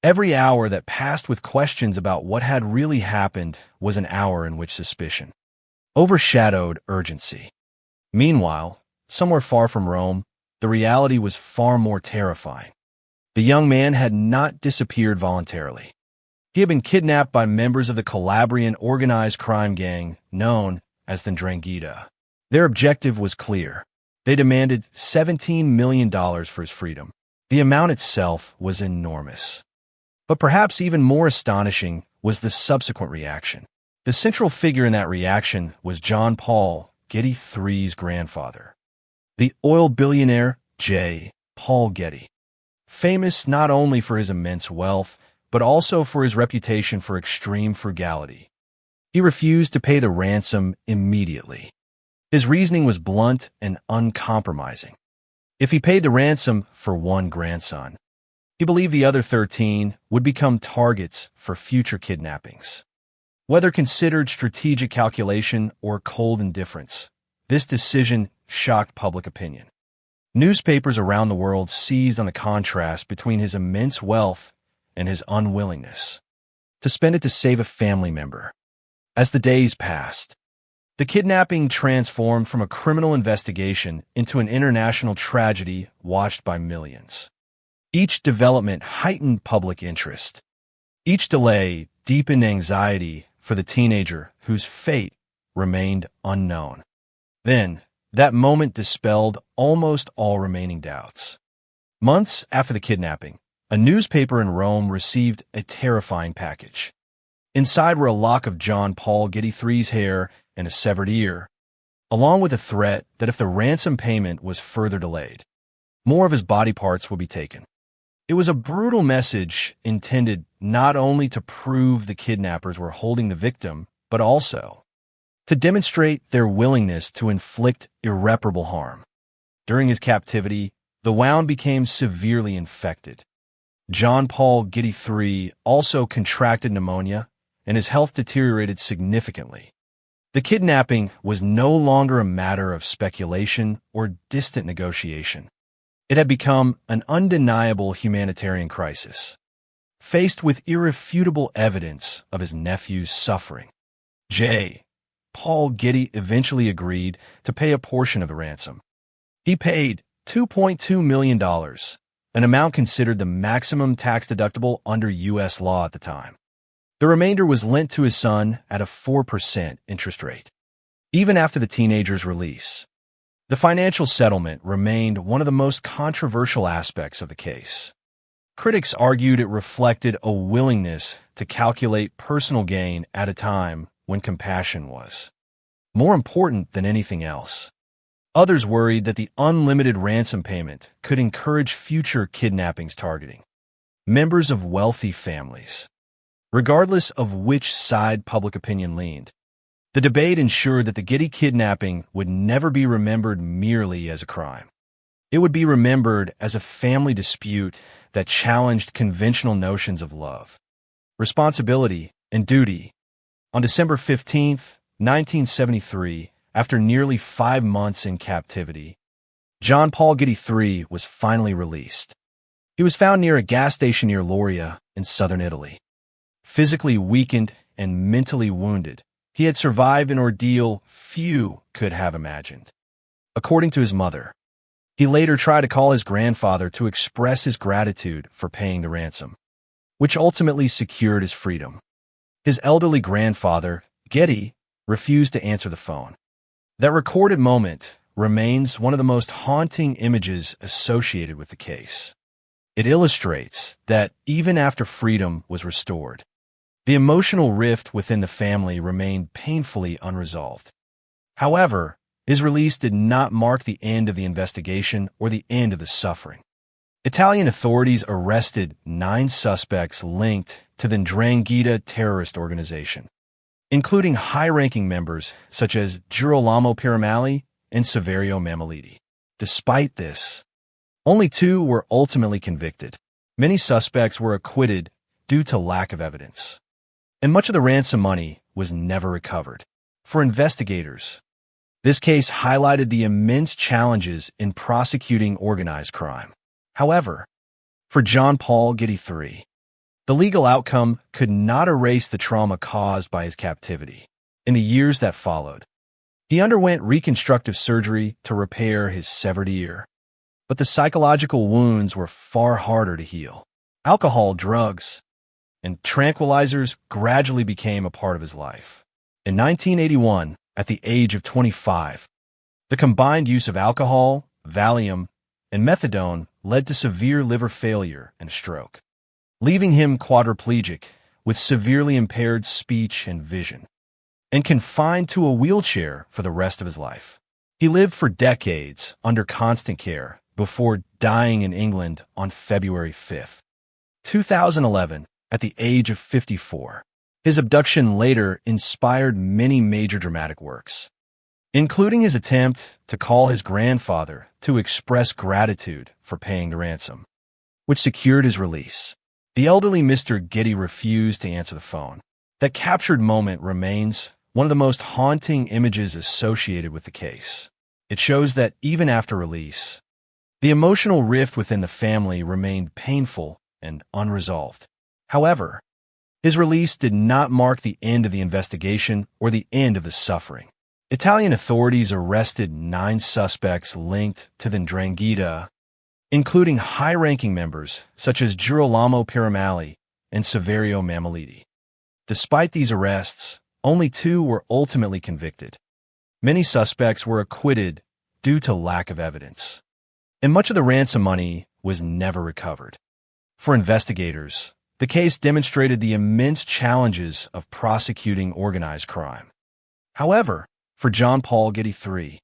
Every hour that passed with questions about what had really happened was an hour in which suspicion overshadowed urgency. Meanwhile, somewhere far from Rome, the reality was far more terrifying. The young man had not disappeared voluntarily. He had been kidnapped by members of the Calabrian organized crime gang known as the 'Ndrangheta. Their objective was clear. They demanded $17 million for his freedom. The amount itself was enormous. But perhaps even more astonishing was the subsequent reaction. The central figure in that reaction was John Paul Getty III's grandfather, the oil billionaire J. Paul Getty, famous not only for his immense wealth, but also for his reputation for extreme frugality. He refused to pay the ransom immediately. His reasoning was blunt and uncompromising. If he paid the ransom for one grandson, he believed the other 13 would become targets for future kidnappings. Whether considered strategic calculation or cold indifference, this decision shocked public opinion. Newspapers around the world seized on the contrast between his immense wealth and his unwillingness to spend it to save a family member. As the days passed, the kidnapping transformed from a criminal investigation into an international tragedy watched by millions. Each development heightened public interest. Each delay deepened anxiety for the teenager whose fate remained unknown. Then, that moment dispelled almost all remaining doubts. Months after the kidnapping, a newspaper in Rome received a terrifying package. Inside were a lock of John Paul Getty III's hair and a severed ear, along with a threat that if the ransom payment was further delayed, more of his body parts would be taken. It was a brutal message intended not only to prove the kidnappers were holding the victim, but also to demonstrate their willingness to inflict irreparable harm. During his captivity, the wound became severely infected. John Paul Getty III also contracted pneumonia, and his health deteriorated significantly. The kidnapping was no longer a matter of speculation or distant negotiation. It had become an undeniable humanitarian crisis. Faced with irrefutable evidence of his nephew's suffering, J. Paul Getty eventually agreed to pay a portion of the ransom. He paid $2.2 million, an amount considered the maximum tax deductible under U.S. law at the time. The remainder was lent to his son at a 4% interest rate. Even after the teenager's release, the financial settlement remained one of the most controversial aspects of the case. Critics argued it reflected a willingness to calculate personal gain at a time when compassion was more important than anything else. Others worried that the unlimited ransom payment could encourage future kidnappings targeting members of wealthy families. Regardless of which side public opinion leaned, the debate ensured that the Getty kidnapping would never be remembered merely as a crime. It would be remembered as a family dispute that challenged conventional notions of love, responsibility, and duty. On December 15, 1973, after nearly 5 months in captivity, John Paul Getty III was finally released. He was found near a gas station near Lauria in southern Italy. Physically weakened and mentally wounded, he had survived an ordeal few could have imagined. According to his mother, he later tried to call his grandfather to express his gratitude for paying the ransom, which ultimately secured his freedom. His elderly grandfather, Getty, refused to answer the phone. That recorded moment remains one of the most haunting images associated with the case. It illustrates that even after freedom was restored, the emotional rift within the family remained painfully unresolved. However, his release did not mark the end of the investigation or the end of the suffering. Italian authorities arrested 9 suspects linked to the 'Ndrangheta terrorist organization, including high-ranking members such as Girolamo Piramali and Saverio Mammoliti. Despite this, only 2 were ultimately convicted. Many suspects were acquitted due to lack of evidence, and much of the ransom money was never recovered. For investigators, this case highlighted the immense challenges in prosecuting organized crime. However, for John Paul Getty III, the legal outcome could not erase the trauma caused by his captivity. In the years that followed, he underwent reconstructive surgery to repair his severed ear, but the psychological wounds were far harder to heal. Alcohol, drugs, and tranquilizers gradually became a part of his life. In 1981, at the age of 25, the combined use of alcohol, Valium, and methadone led to severe liver failure and stroke, leaving him quadriplegic with severely impaired speech and vision. and confined to a wheelchair for the rest of his life. He lived for decades under constant care before dying in England on February 5, 2011, at the age of 54. His abduction later inspired many major dramatic works, including his attempt to call his grandfather to express gratitude for paying the ransom, which secured his release. The elderly Mr. Getty refused to answer the phone. That captured moment remains one of the most haunting images associated with the case. It shows that even after release, the emotional rift within the family remained painful and unresolved. However, his release did not mark the end of the investigation or the end of the suffering. Italian authorities arrested 9 suspects linked to the 'Ndrangheta, including high-ranking members such as Girolamo Piramali and Saverio Mammoliti. Despite these arrests, only 2 were ultimately convicted. Many suspects were acquitted due to lack of evidence, and much of the ransom money was never recovered. For investigators, the case demonstrated the immense challenges of prosecuting organized crime. However, for John Paul Getty III,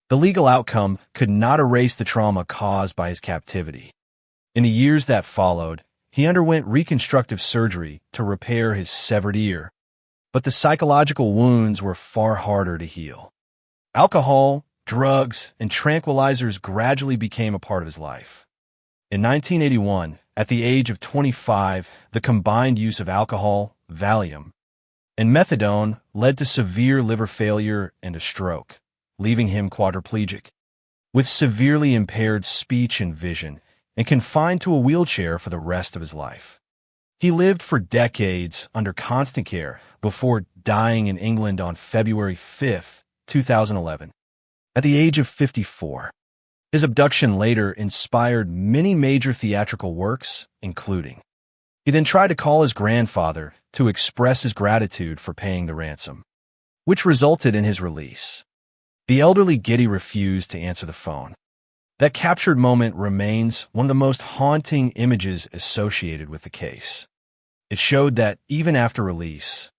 the legal outcome could not erase the trauma caused by his captivity. In the years that followed, he underwent reconstructive surgery to repair his severed ear, but the psychological wounds were far harder to heal. Alcohol, drugs, and tranquilizers gradually became a part of his life. In 1981, at the age of 25, the combined use of alcohol, Valium, and methadone led to severe liver failure and a stroke, leaving him quadriplegic, with severely impaired speech and vision, and confined to a wheelchair for the rest of his life. He lived for decades under constant care before dying in England on February 5, 2011, at the age of 54. His abduction later inspired many major theatrical works, including. He then tried to call his grandfather to express his gratitude for paying the ransom, which resulted in his release. The elderly Getty refused to answer the phone. That captured moment remains one of the most haunting images associated with the case. It showed that even after release,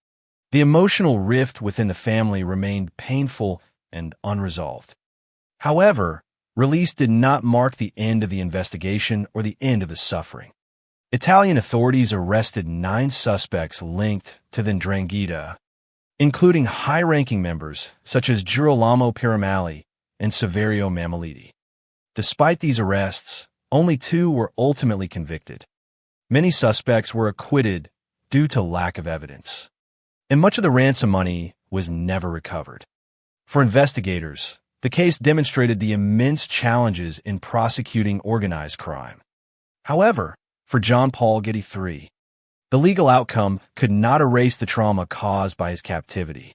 the emotional rift within the family remained painful and unresolved. However, release did not mark the end of the investigation or the end of the suffering. Italian authorities arrested 9 suspects linked to the 'Ndrangheta, including high-ranking members such as Girolamo Piramali and Saverio Mammoliti. Despite these arrests, only 2 were ultimately convicted. Many suspects were acquitted due to lack of evidence, and much of the ransom money was never recovered. For investigators, the case demonstrated the immense challenges in prosecuting organized crime. However, for John Paul Getty III, the legal outcome could not erase the trauma caused by his captivity.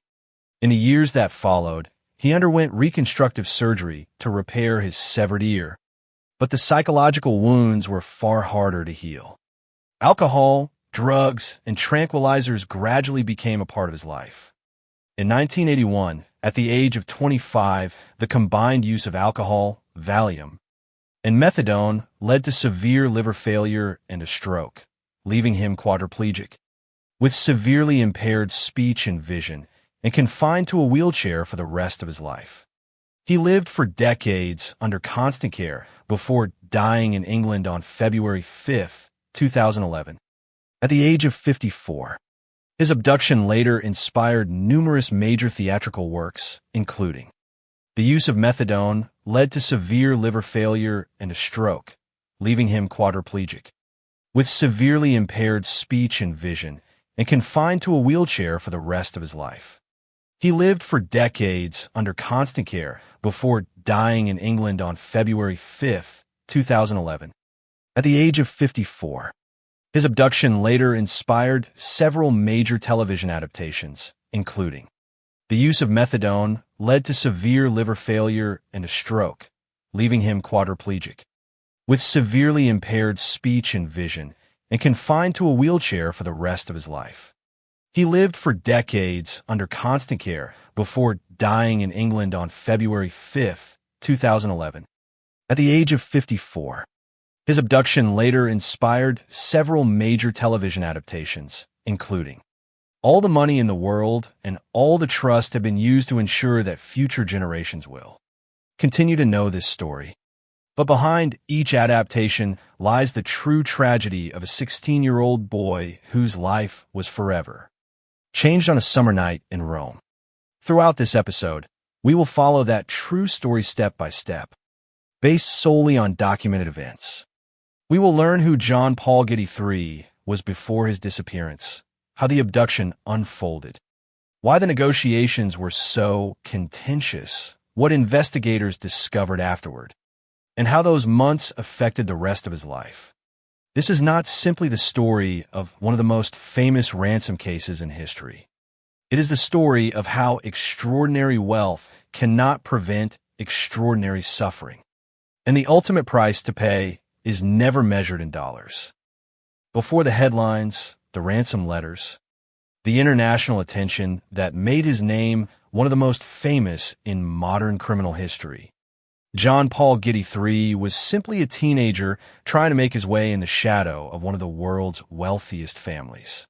In the years that followed, he underwent reconstructive surgery to repair his severed ear, but the psychological wounds were far harder to heal. Alcohol, drugs, and tranquilizers gradually became a part of his life. In 1981, at the age of 25, the combined use of alcohol, Valium, and methadone led to severe liver failure and a stroke, leaving him quadriplegic, with severely impaired speech and vision, and confined to a wheelchair for the rest of his life. He lived for decades under constant care before dying in England on February 5, 2011, at the age of 54. His abduction later inspired numerous major theatrical works, including. The use of methadone led to severe liver failure and a stroke, leaving him quadriplegic, with severely impaired speech and vision, and confined to a wheelchair for the rest of his life. He lived for decades under constant care before dying in England on February 5, 2011, at the age of 54. His abduction later inspired several major television adaptations, including. The use of methadone led to severe liver failure and a stroke, leaving him quadriplegic, with severely impaired speech and vision, and confined to a wheelchair for the rest of his life. He lived for decades under constant care before dying in England on February 5, 2011, at the age of 54. His abduction later inspired several major television adaptations, including. All the money in the world and all the trust have been used to ensure that future generations will continue to know this story. But behind each adaptation lies the true tragedy of a 16-year-old boy whose life was forever changed on a summer night in Rome. Throughout this episode, we will follow that true story step by step, based solely on documented events. We will learn who John Paul Getty III was before his disappearance, how the abduction unfolded, why the negotiations were so contentious, what investigators discovered afterward, and how those months affected the rest of his life. This is not simply the story of one of the most famous ransom cases in history. It is the story of how extraordinary wealth cannot prevent extraordinary suffering, and the ultimate price to pay is never measured in dollars. Before the headlines, the ransom letters, the international attention that made his name one of the most famous in modern criminal history, John Paul Getty III was simply a teenager trying to make his way in the shadow of one of the world's wealthiest families.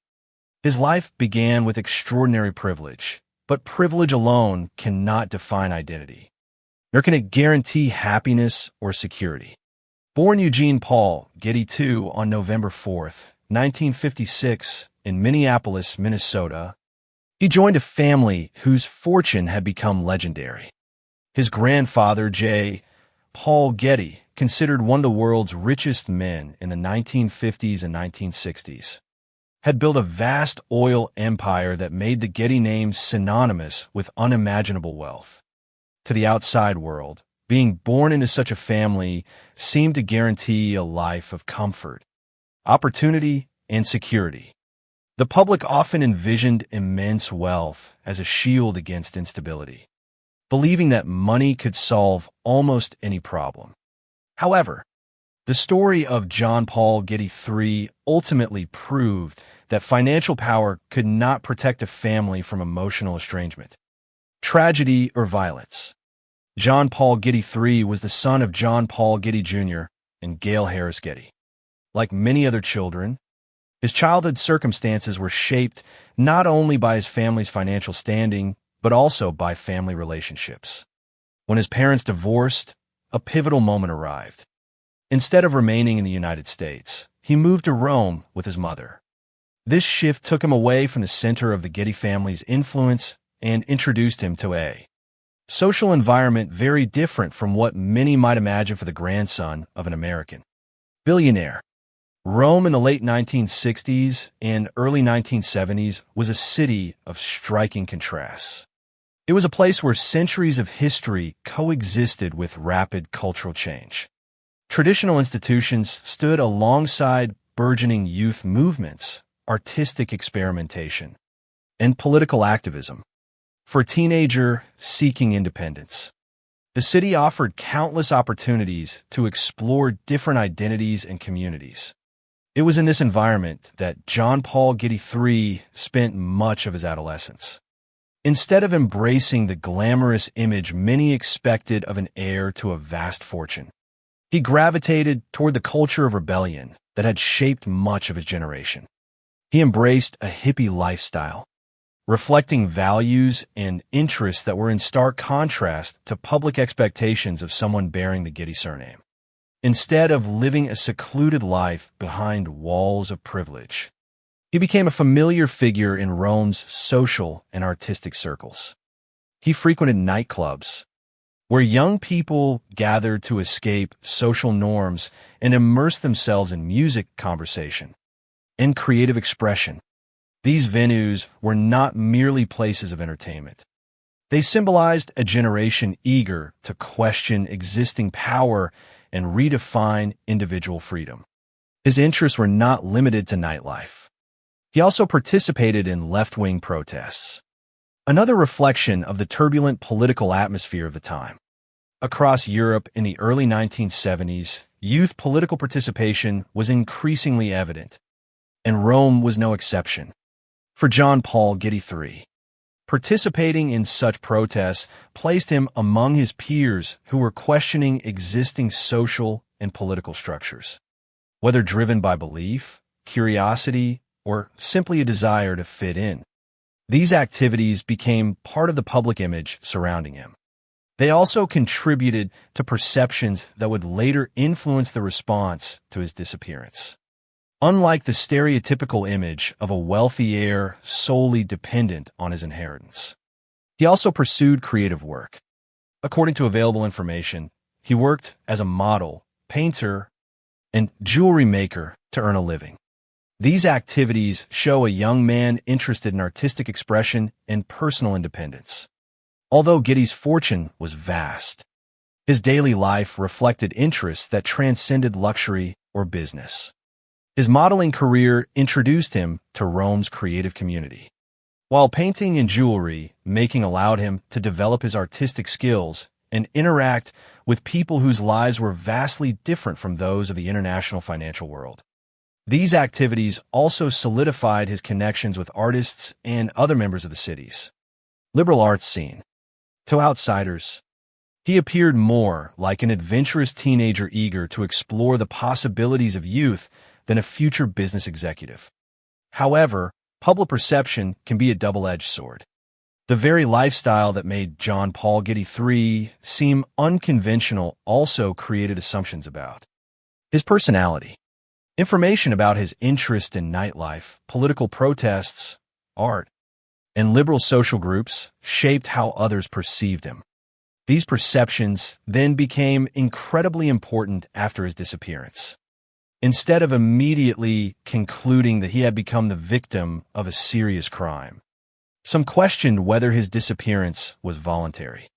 His life began with extraordinary privilege, but privilege alone cannot define identity, nor can it guarantee happiness or security. Born Eugene Paul Getty II on November 4th, 1956, in Minneapolis, Minnesota, he joined a family whose fortune had become legendary. His grandfather, J. Paul Getty, considered one of the world's richest men in the 1950s and 1960s, had built a vast oil empire that made the Getty name synonymous with unimaginable wealth. To the outside world, being born into such a family seemed to guarantee a life of comfort, opportunity, and security. The public often envisioned immense wealth as a shield against instability, believing that money could solve almost any problem. However, the story of John Paul Getty III ultimately proved that financial power could not protect a family from emotional estrangement, tragedy, or violence. John Paul Getty III was the son of John Paul Getty Jr. and Gail Harris Getty. Like many other children, his childhood circumstances were shaped not only by his family's financial standing, but also by family relationships. When his parents divorced, a pivotal moment arrived. Instead of remaining in the United States, he moved to Rome with his mother. This shift took him away from the center of the Getty family's influence and introduced him to a social environment very different from what many might imagine for the grandson of an American billionaire. Rome in the late 1960s and early 1970s was a city of striking contrasts. It was a place where centuries of history coexisted with rapid cultural change. Traditional institutions stood alongside burgeoning youth movements, artistic experimentation, and political activism. For a teenager seeking independence, the city offered countless opportunities to explore different identities and communities. It was in this environment that John Paul Getty III spent much of his adolescence. Instead of embracing the glamorous image many expected of an heir to a vast fortune, he gravitated toward the culture of rebellion that had shaped much of his generation. He embraced a hippie lifestyle, reflecting values and interests that were in stark contrast to public expectations of someone bearing the Getty surname. Instead of living a secluded life behind walls of privilege, he became a familiar figure in Rome's social and artistic circles. He frequented nightclubs, where young people gathered to escape social norms and immerse themselves in music, conversation, and creative expression. These venues were not merely places of entertainment. They symbolized a generation eager to question existing power and redefine individual freedom. His interests were not limited to nightlife. He also participated in left-wing protests, another reflection of the turbulent political atmosphere of the time. Across Europe in the early 1970s, youth political participation was increasingly evident, and Rome was no exception. For John Paul Getty III, participating in such protests placed him among his peers who were questioning existing social and political structures, whether driven by belief, curiosity, or simply a desire to fit in. These activities became part of the public image surrounding him. They also contributed to perceptions that would later influence the response to his disappearance. Unlike the stereotypical image of a wealthy heir solely dependent on his inheritance, he also pursued creative work. According to available information, he worked as a model, painter, and jewelry maker to earn a living. These activities show a young man interested in artistic expression and personal independence. Although Getty's fortune was vast, his daily life reflected interests that transcended luxury or business. His modeling career introduced him to Rome's creative community, while painting and jewelry making allowed him to develop his artistic skills and interact with people whose lives were vastly different from those of the international financial world. These activities also solidified his connections with artists and other members of the city's liberal arts scene. To outsiders, he appeared more like an adventurous teenager eager to explore the possibilities of youth than a future business executive. However, public perception can be a double-edged sword. The very lifestyle that made John Paul Getty III seem unconventional also created assumptions about his personality. Information about his interest in nightlife, political protests, art, and liberal social groups shaped how others perceived him. These perceptions then became incredibly important after his disappearance. Instead of immediately concluding that he had become the victim of a serious crime, some questioned whether his disappearance was voluntary.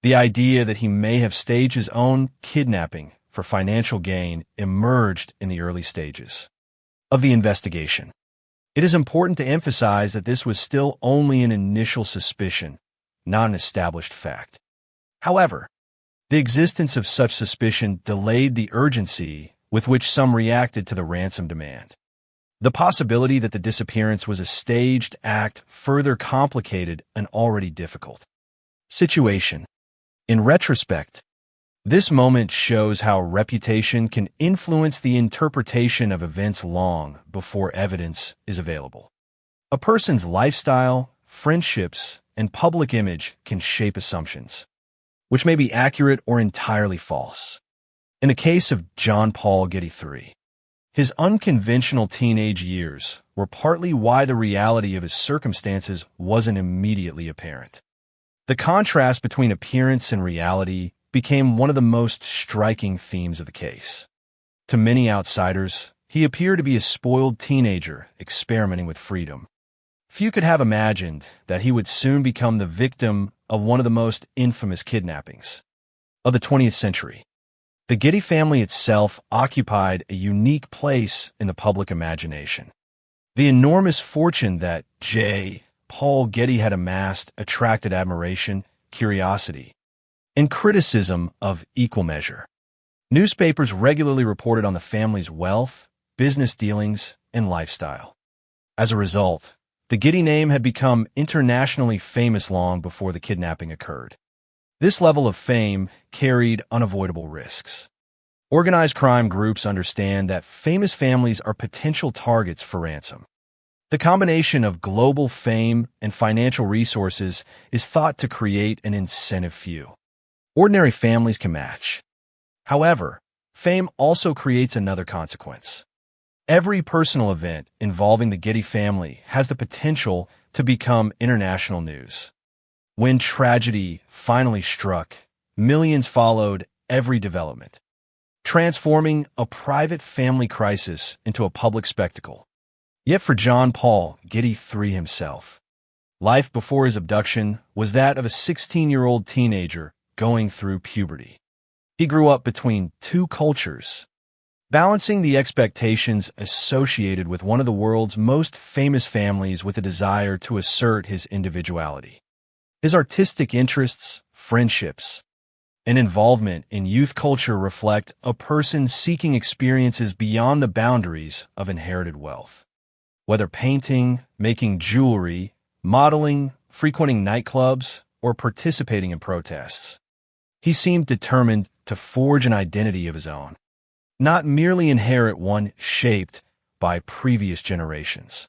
The idea that he may have staged his own kidnapping for financial gain emerged in the early stages of the investigation. It is important to emphasize that this was still only an initial suspicion, not an established fact. However, the existence of such suspicion delayed the urgency with which some reacted to the ransom demand. The possibility that the disappearance was a staged act further complicated an already difficult situation. In retrospect, this moment shows how reputation can influence the interpretation of events long before evidence is available. A person's lifestyle, friendships, and public image can shape assumptions, which may be accurate or entirely false. In the case of John Paul Getty III, his unconventional teenage years were partly why the reality of his circumstances wasn't immediately apparent. The contrast between appearance and reality became one of the most striking themes of the case. To many outsiders, he appeared to be a spoiled teenager experimenting with freedom. Few could have imagined that he would soon become the victim of one of the most infamous kidnappings of the 20th century. The Getty family itself occupied a unique place in the public imagination. The enormous fortune that J. Paul Getty had amassed attracted admiration, curiosity, and criticism of equal measure. Newspapers regularly reported on the family's wealth, business dealings, and lifestyle. As a result, the Getty name had become internationally famous long before the kidnapping occurred. This level of fame carried unavoidable risks. Organized crime groups understand that famous families are potential targets for ransom. The combination of global fame and financial resources is thought to create an incentive few ordinary families can match. However, fame also creates another consequence. Every personal event involving the Getty family has the potential to become international news. When tragedy finally struck, millions followed every development, transforming a private family crisis into a public spectacle. Yet for John Paul Getty III himself, life before his abduction was that of a 16-year-old teenager going through puberty. He grew up between two cultures, balancing the expectations associated with one of the world's most famous families with a desire to assert his individuality. His artistic interests, friendships, and involvement in youth culture reflect a person seeking experiences beyond the boundaries of inherited wealth. Whether painting, making jewelry, modeling, frequenting nightclubs, or participating in protests, he seemed determined to forge an identity of his own, not merely inherit one shaped by previous generations.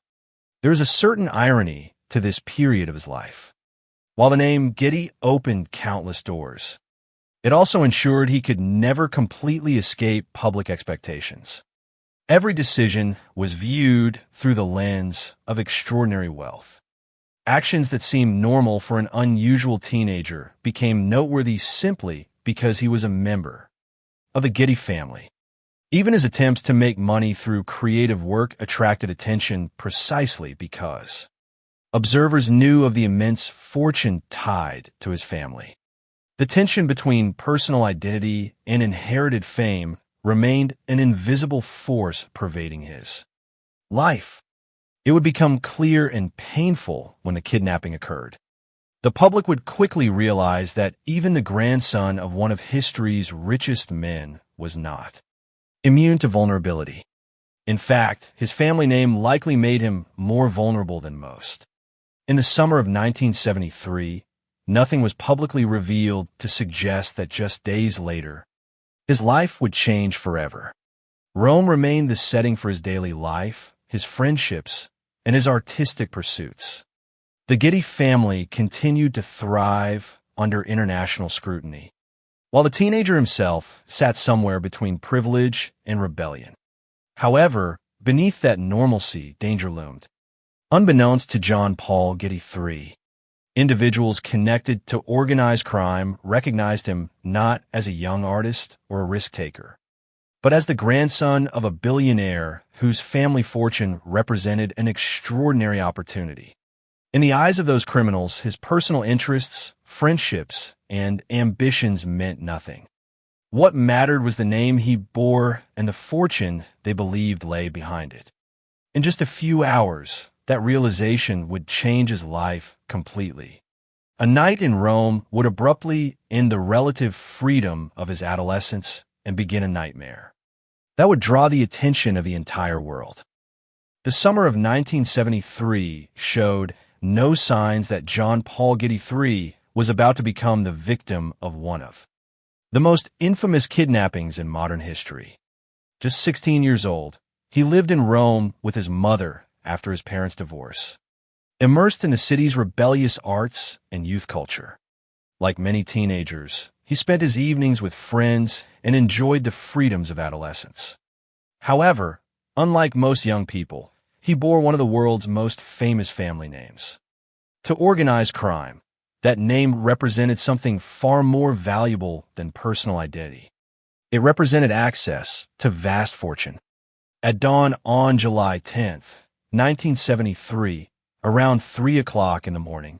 There is a certain irony to this period of his life. While the name Getty opened countless doors, it also ensured he could never completely escape public expectations. Every decision was viewed through the lens of extraordinary wealth. Actions that seemed normal for an unusual teenager became noteworthy simply because he was a member of the Getty family. Even his attempts to make money through creative work attracted attention precisely because observers knew of the immense fortune tied to his family. The tension between personal identity and inherited fame remained an invisible force pervading his life. It would become clear and painful when the kidnapping occurred. The public would quickly realize that even the grandson of one of history's richest men was not immune to vulnerability. In fact, his family name likely made him more vulnerable than most. In the summer of 1973, nothing was publicly revealed to suggest that just days later, his life would change forever. Rome remained the setting for his daily life, his friendships, and his artistic pursuits. The Getty family continued to thrive under international scrutiny, while the teenager himself sat somewhere between privilege and rebellion. However, beneath that normalcy, danger loomed. Unbeknownst to John Paul Getty III, individuals connected to organized crime recognized him not as a young artist or a risk-taker, but as the grandson of a billionaire whose family fortune represented an extraordinary opportunity. In the eyes of those criminals, his personal interests, friendships, and ambitions meant nothing. What mattered was the name he bore and the fortune they believed lay behind it. In just a few hours, that realization would change his life completely. A night in Rome would abruptly end the relative freedom of his adolescence and begin a nightmare that would draw the attention of the entire world. The summer of 1973 showed no signs that John Paul Getty III was about to become the victim of one of the most infamous kidnappings in modern history. Just 16 years old, he lived in Rome with his mother after his parents' divorce, immersed in the city's rebellious arts and youth culture. Like many teenagers, he spent his evenings with friends and enjoyed the freedoms of adolescence. However, unlike most young people, he bore one of the world's most famous family names. To organized crime, that name represented something far more valuable than personal identity. It represented access to vast fortune. At dawn on July 10th, 1973, around 3 o'clock in the morning,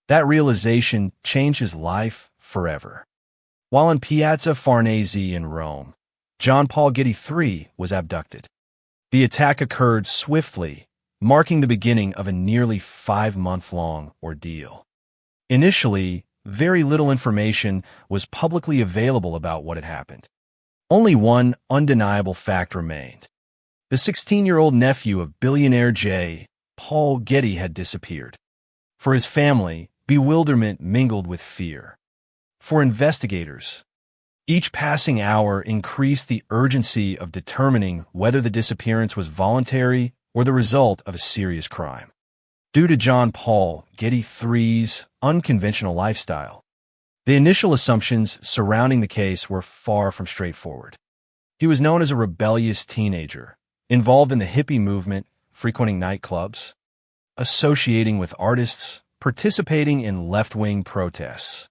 that realization changed his life forever. While in Piazza Farnese in Rome, John Paul Getty III was abducted. The attack occurred swiftly, marking the beginning of a nearly 5-month-long ordeal. Initially, very little information was publicly available about what had happened. Only one undeniable fact remained. The 16-year-old nephew of billionaire J. Paul Getty had disappeared. For his family, bewilderment mingled with fear. For investigators, each passing hour increased the urgency of determining whether the disappearance was voluntary or the result of a serious crime. Due to John Paul Getty III's unconventional lifestyle, the initial assumptions surrounding the case were far from straightforward. He was known as a rebellious teenager, involved in the hippie movement, frequenting nightclubs, associating with artists, participating in left-wing protests,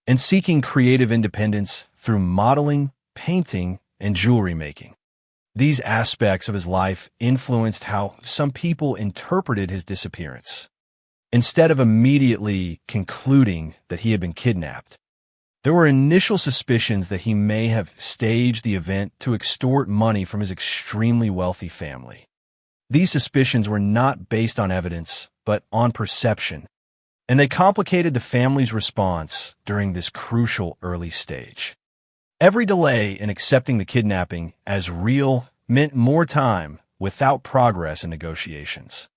and seeking creative independence through modeling, painting, and jewelry making. These aspects of his life influenced how some people interpreted his disappearance. Instead of immediately concluding that he had been kidnapped, there were initial suspicions that he may have staged the event to extort money from his extremely wealthy family. These suspicions were not based on evidence, but on perception, and they complicated the family's response during this crucial early stage. Every delay in accepting the kidnapping as real meant more time without progress in negotiations.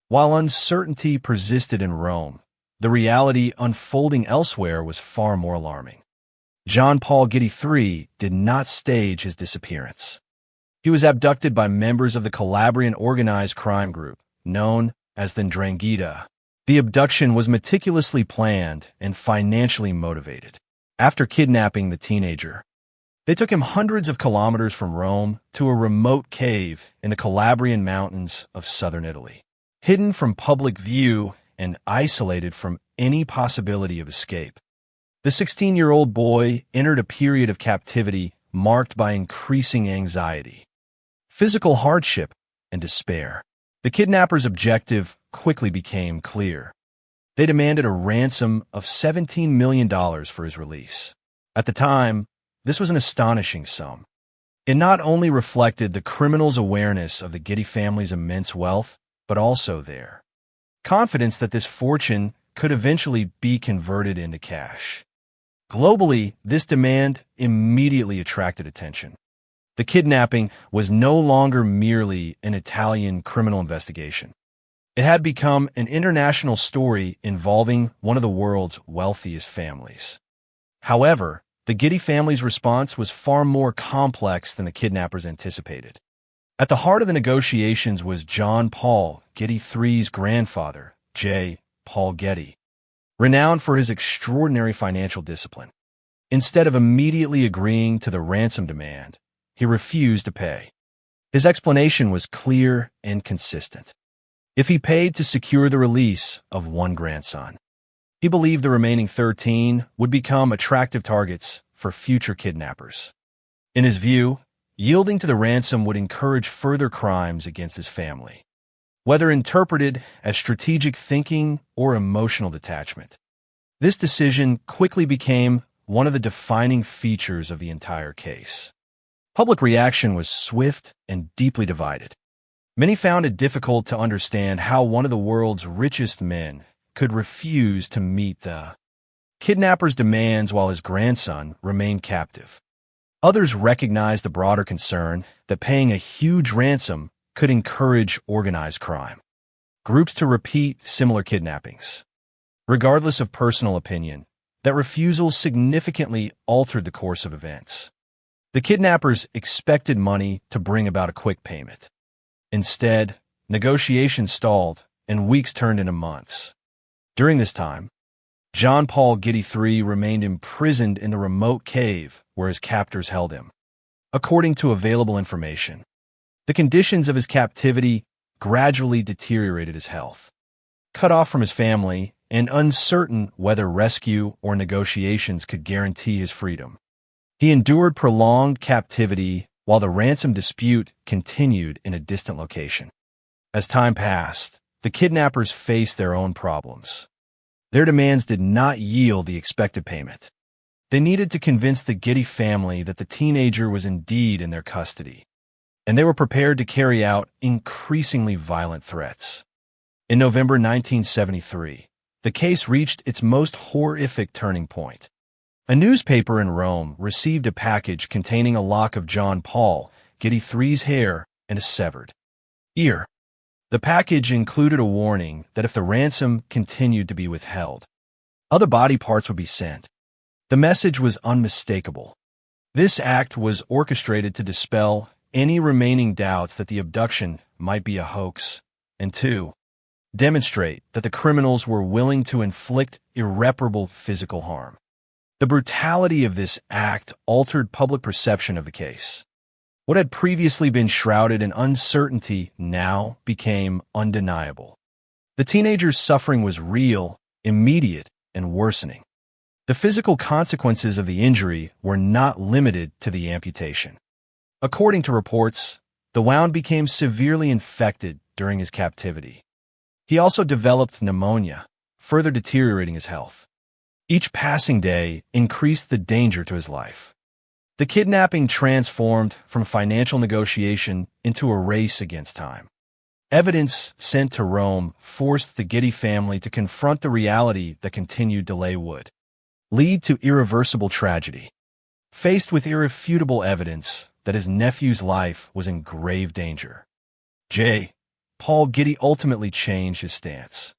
While uncertainty persisted in Rome, the reality unfolding elsewhere was far more alarming. John Paul Getty III did not stage his disappearance. He was abducted by members of the Calabrian organized crime group, known as the 'Ndrangheta. The abduction was meticulously planned and financially motivated. After kidnapping the teenager, they took him hundreds of kilometers from Rome to a remote cave in the Calabrian mountains of southern Italy. Hidden from public view and isolated from any possibility of escape, the 16-year-old boy entered a period of captivity marked by increasing anxiety, physical hardship, and despair. The kidnappers' objective quickly became clear. They demanded a ransom of $17 million for his release. At the time, this was an astonishing sum. It not only reflected the criminals' awareness of the Getty family's immense wealth, but also their confidence that this fortune could eventually be converted into cash. Globally, this demand immediately attracted attention. The kidnapping was no longer merely an Italian criminal investigation. It had become an international story involving one of the world's wealthiest families. However, the Getty family's response was far more complex than the kidnappers anticipated. At the heart of the negotiations was John Paul, Getty III's grandfather, J. Paul Getty, renowned for his extraordinary financial discipline. Instead of immediately agreeing to the ransom demand, he refused to pay. His explanation was clear and consistent. If he paid to secure the release of one grandson, he believed the remaining 13 would become attractive targets for future kidnappers. In his view, yielding to the ransom would encourage further crimes against his family, whether interpreted as strategic thinking or emotional detachment. This decision quickly became one of the defining features of the entire case. Public reaction was swift and deeply divided. Many found it difficult to understand how one of the world's richest men could refuse to meet the kidnapper's demands while his grandson remained captive. Others recognized the broader concern that paying a huge ransom could encourage organized crime, groups to repeat similar kidnappings. Regardless of personal opinion, that refusal significantly altered the course of events. The kidnappers expected money to bring about a quick payment. Instead, negotiations stalled and weeks turned into months. During this time, John Paul Getty III remained imprisoned in the remote cave where his captors held him. According to available information, the conditions of his captivity gradually deteriorated his health. Cut off from his family and uncertain whether rescue or negotiations could guarantee his freedom, he endured prolonged captivity while the ransom dispute continued in a distant location. As time passed, the kidnappers faced their own problems. Their demands did not yield the expected payment. They needed to convince the Getty family that the teenager was indeed in their custody, and they were prepared to carry out increasingly violent threats. In November 1973, the case reached its most horrific turning point. A newspaper in Rome received a package containing a lock of John Paul Getty III's hair and a severed ear. The package included a warning that if the ransom continued to be withheld, other body parts would be sent. The message was unmistakable. This act was orchestrated to dispel any remaining doubts that the abduction might be a hoax, and to demonstrate that the criminals were willing to inflict irreparable physical harm. The brutality of this act altered public perception of the case. What had previously been shrouded in uncertainty now became undeniable. The teenager's suffering was real, immediate, and worsening. The physical consequences of the injury were not limited to the amputation. According to reports, the Wound became severely infected during his captivity. He also developed pneumonia, further deteriorating his health. Each passing day increased the danger to his life. The kidnapping transformed from financial negotiation into a race against time. Evidence sent to Rome forced the Getty family to confront the reality that continued delay would lead to irreversible tragedy. Faced with irrefutable evidence that his nephew's life was in grave danger, J. Paul Getty ultimately changed his stance.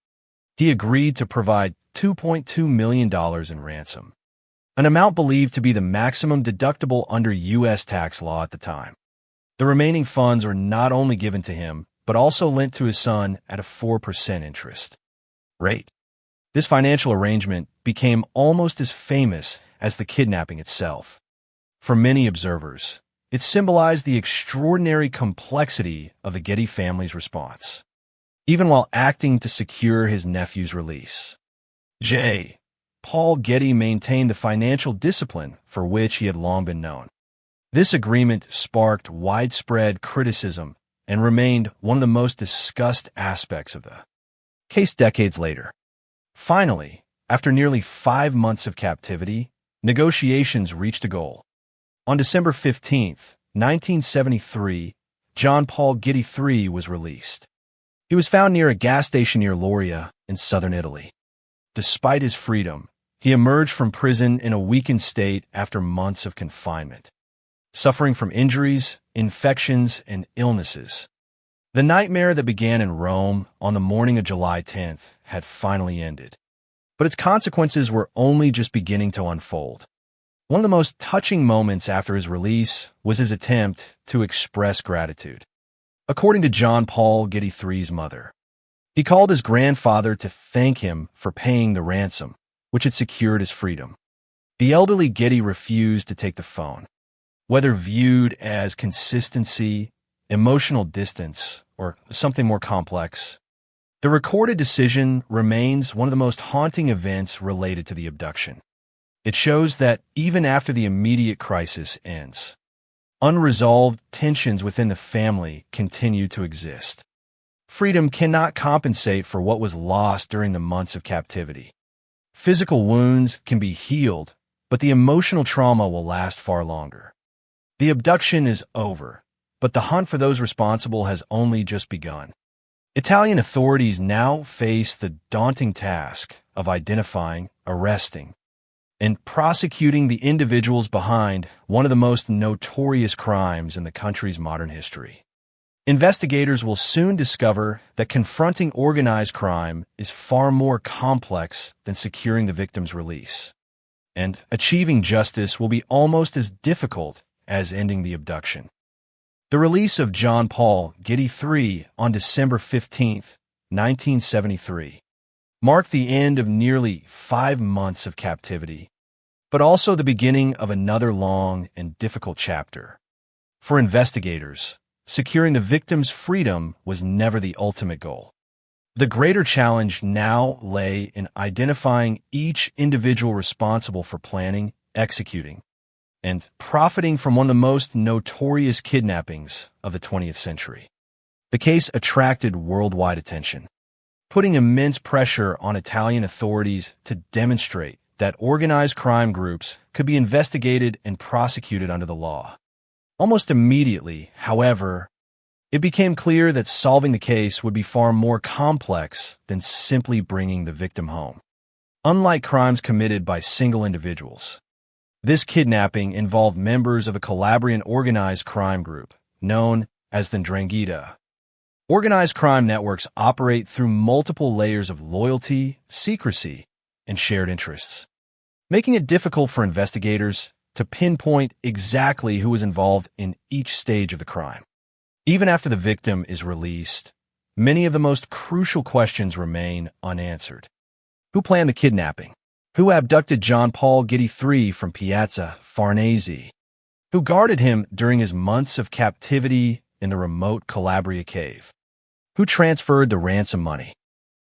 He agreed to provide $2.2 million in ransom, an amount believed to be the maximum deductible under U.S. tax law at the time. The remaining funds were not only given to him, but also lent to his son at a 4% interest. rate. This financial arrangement became almost as famous as the kidnapping itself. For many observers, it symbolized the extraordinary complexity of the Getty family's response, even while acting to secure his nephew's release. Paul Getty maintained the financial discipline for which he had long been known. This agreement sparked widespread criticism and remained one of the most discussed aspects of the case decades later. Finally, after nearly 5 months of captivity, negotiations reached a goal. On December 15, 1973, John Paul Getty III was released. He was found near a gas station near Lauria in southern Italy. Despite his freedom, he emerged from prison in a weakened state after months of confinement, suffering from injuries, infections, and illnesses. The nightmare that began in Rome on the morning of July 10th had finally ended, but its consequences were only just beginning to unfold. One of the most touching moments after his release was his attempt to express gratitude. According to John Paul Getty III's mother, he called his grandfather to thank him for paying the ransom, which had secured his freedom. The elderly Getty refused to take the phone. Whether viewed as consistency, emotional distance, or something more complex, the recorded decision remains one of the most haunting events related to the abduction. It shows that even after the immediate crisis ends, unresolved tensions within the family continue to exist. Freedom cannot compensate for what was lost during the months of captivity. Physical wounds can be healed, but the emotional trauma will last far longer. The abduction is over, but the hunt for those responsible has only just begun. Italian authorities now face the daunting task of identifying, arresting, and prosecuting the individuals behind one of the most notorious crimes in the country's modern history. Investigators will soon discover that confronting organized crime is far more complex than securing the victim's release, and achieving justice will be almost as difficult as ending the abduction. The release of John Paul Getty III on December 15, 1973, marked the end of nearly 5 months of captivity, but also the beginning of another long and difficult chapter. For investigators, securing the victim's freedom was never the ultimate goal. The greater challenge now lay in identifying each individual responsible for planning, executing, and profiting from one of the most notorious kidnappings of the 20th century. The case attracted worldwide attention, putting immense pressure on Italian authorities to demonstrate that organized crime groups could be investigated and prosecuted under the law. Almost immediately, however, it became clear that solving the case would be far more complex than simply bringing the victim home. Unlike crimes committed by single individuals, this kidnapping involved members of a Calabrian organized crime group known as the 'Ndrangheta. Organized crime networks operate through multiple layers of loyalty, secrecy, and shared interests, making it difficult for investigators to pinpoint exactly who was involved in each stage of the crime. Even after the victim is released, many of the most crucial questions remain unanswered. Who planned the kidnapping? Who abducted John Paul Getty III from Piazza Farnese? Who guarded him during his months of captivity in the remote Calabria cave? Who transferred the ransom money?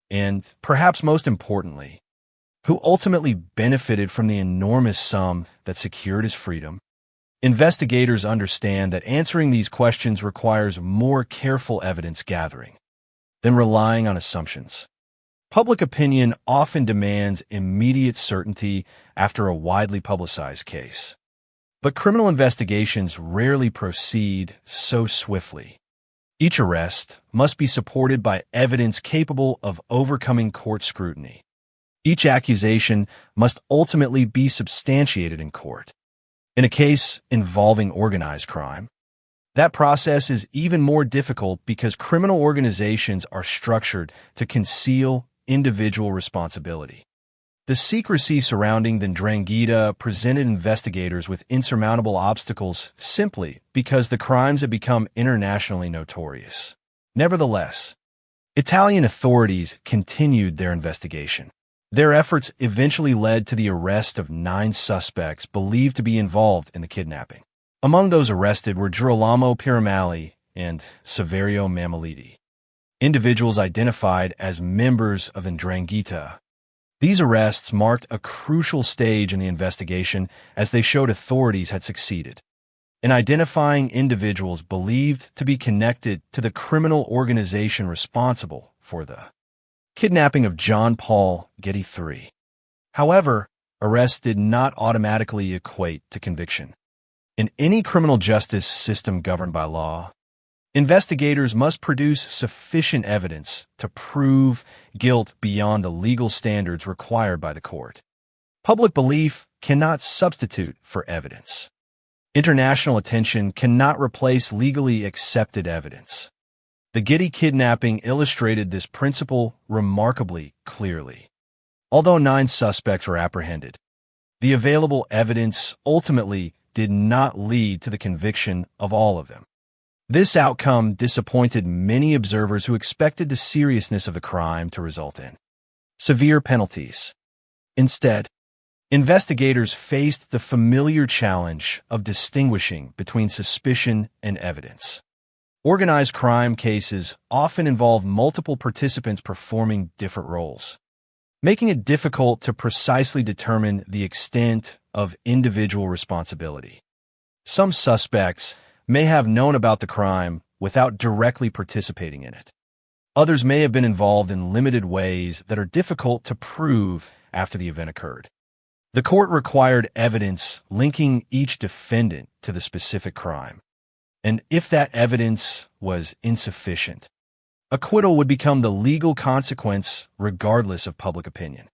And, perhaps most importantly, who ultimately benefited from the enormous sum that secured his freedom? Investigators understand that answering these questions requires more careful evidence gathering than relying on assumptions. Public opinion often demands immediate certainty after a widely publicized case, but criminal investigations rarely proceed so swiftly. Each arrest must be supported by evidence capable of overcoming court scrutiny. Each accusation must ultimately be substantiated in court. In a case involving organized crime, that process is even more difficult because criminal organizations are structured to conceal individual responsibility. The secrecy surrounding the 'Ndrangheta presented investigators with insurmountable obstacles simply because the crimes had become internationally notorious. Nevertheless, Italian authorities continued their investigation. Their efforts eventually led to the arrest of 9 suspects believed to be involved in the kidnapping. Among those arrested were Girolamo Piramali and Saverio Mammoliti, individuals identified as members of 'Ndrangheta. These arrests marked a crucial stage in the investigation as they showed authorities had succeeded in identifying individuals believed to be connected to the criminal organization responsible for the kidnapping of John Paul Getty III. However, arrests did not automatically equate to conviction. In any criminal justice system governed by law, investigators must produce sufficient evidence to prove guilt beyond the legal standards required by the court. Public belief cannot substitute for evidence. International attention cannot replace legally accepted evidence. The Getty kidnapping illustrated this principle remarkably clearly. Although 9 suspects were apprehended, the available evidence ultimately did not lead to the conviction of all of them. This outcome disappointed many observers who expected the seriousness of the crime to result in severe penalties. Instead, investigators faced the familiar challenge of distinguishing between suspicion and evidence. Organized crime cases often involve multiple participants performing different roles, making it difficult to precisely determine the extent of individual responsibility. Some suspects may have known about the crime without directly participating in it. Others may have been involved in limited ways that are difficult to prove after the event occurred. The court required evidence linking each defendant to the specific crime, and if that evidence was insufficient, acquittal would become the legal consequence regardless of public opinion.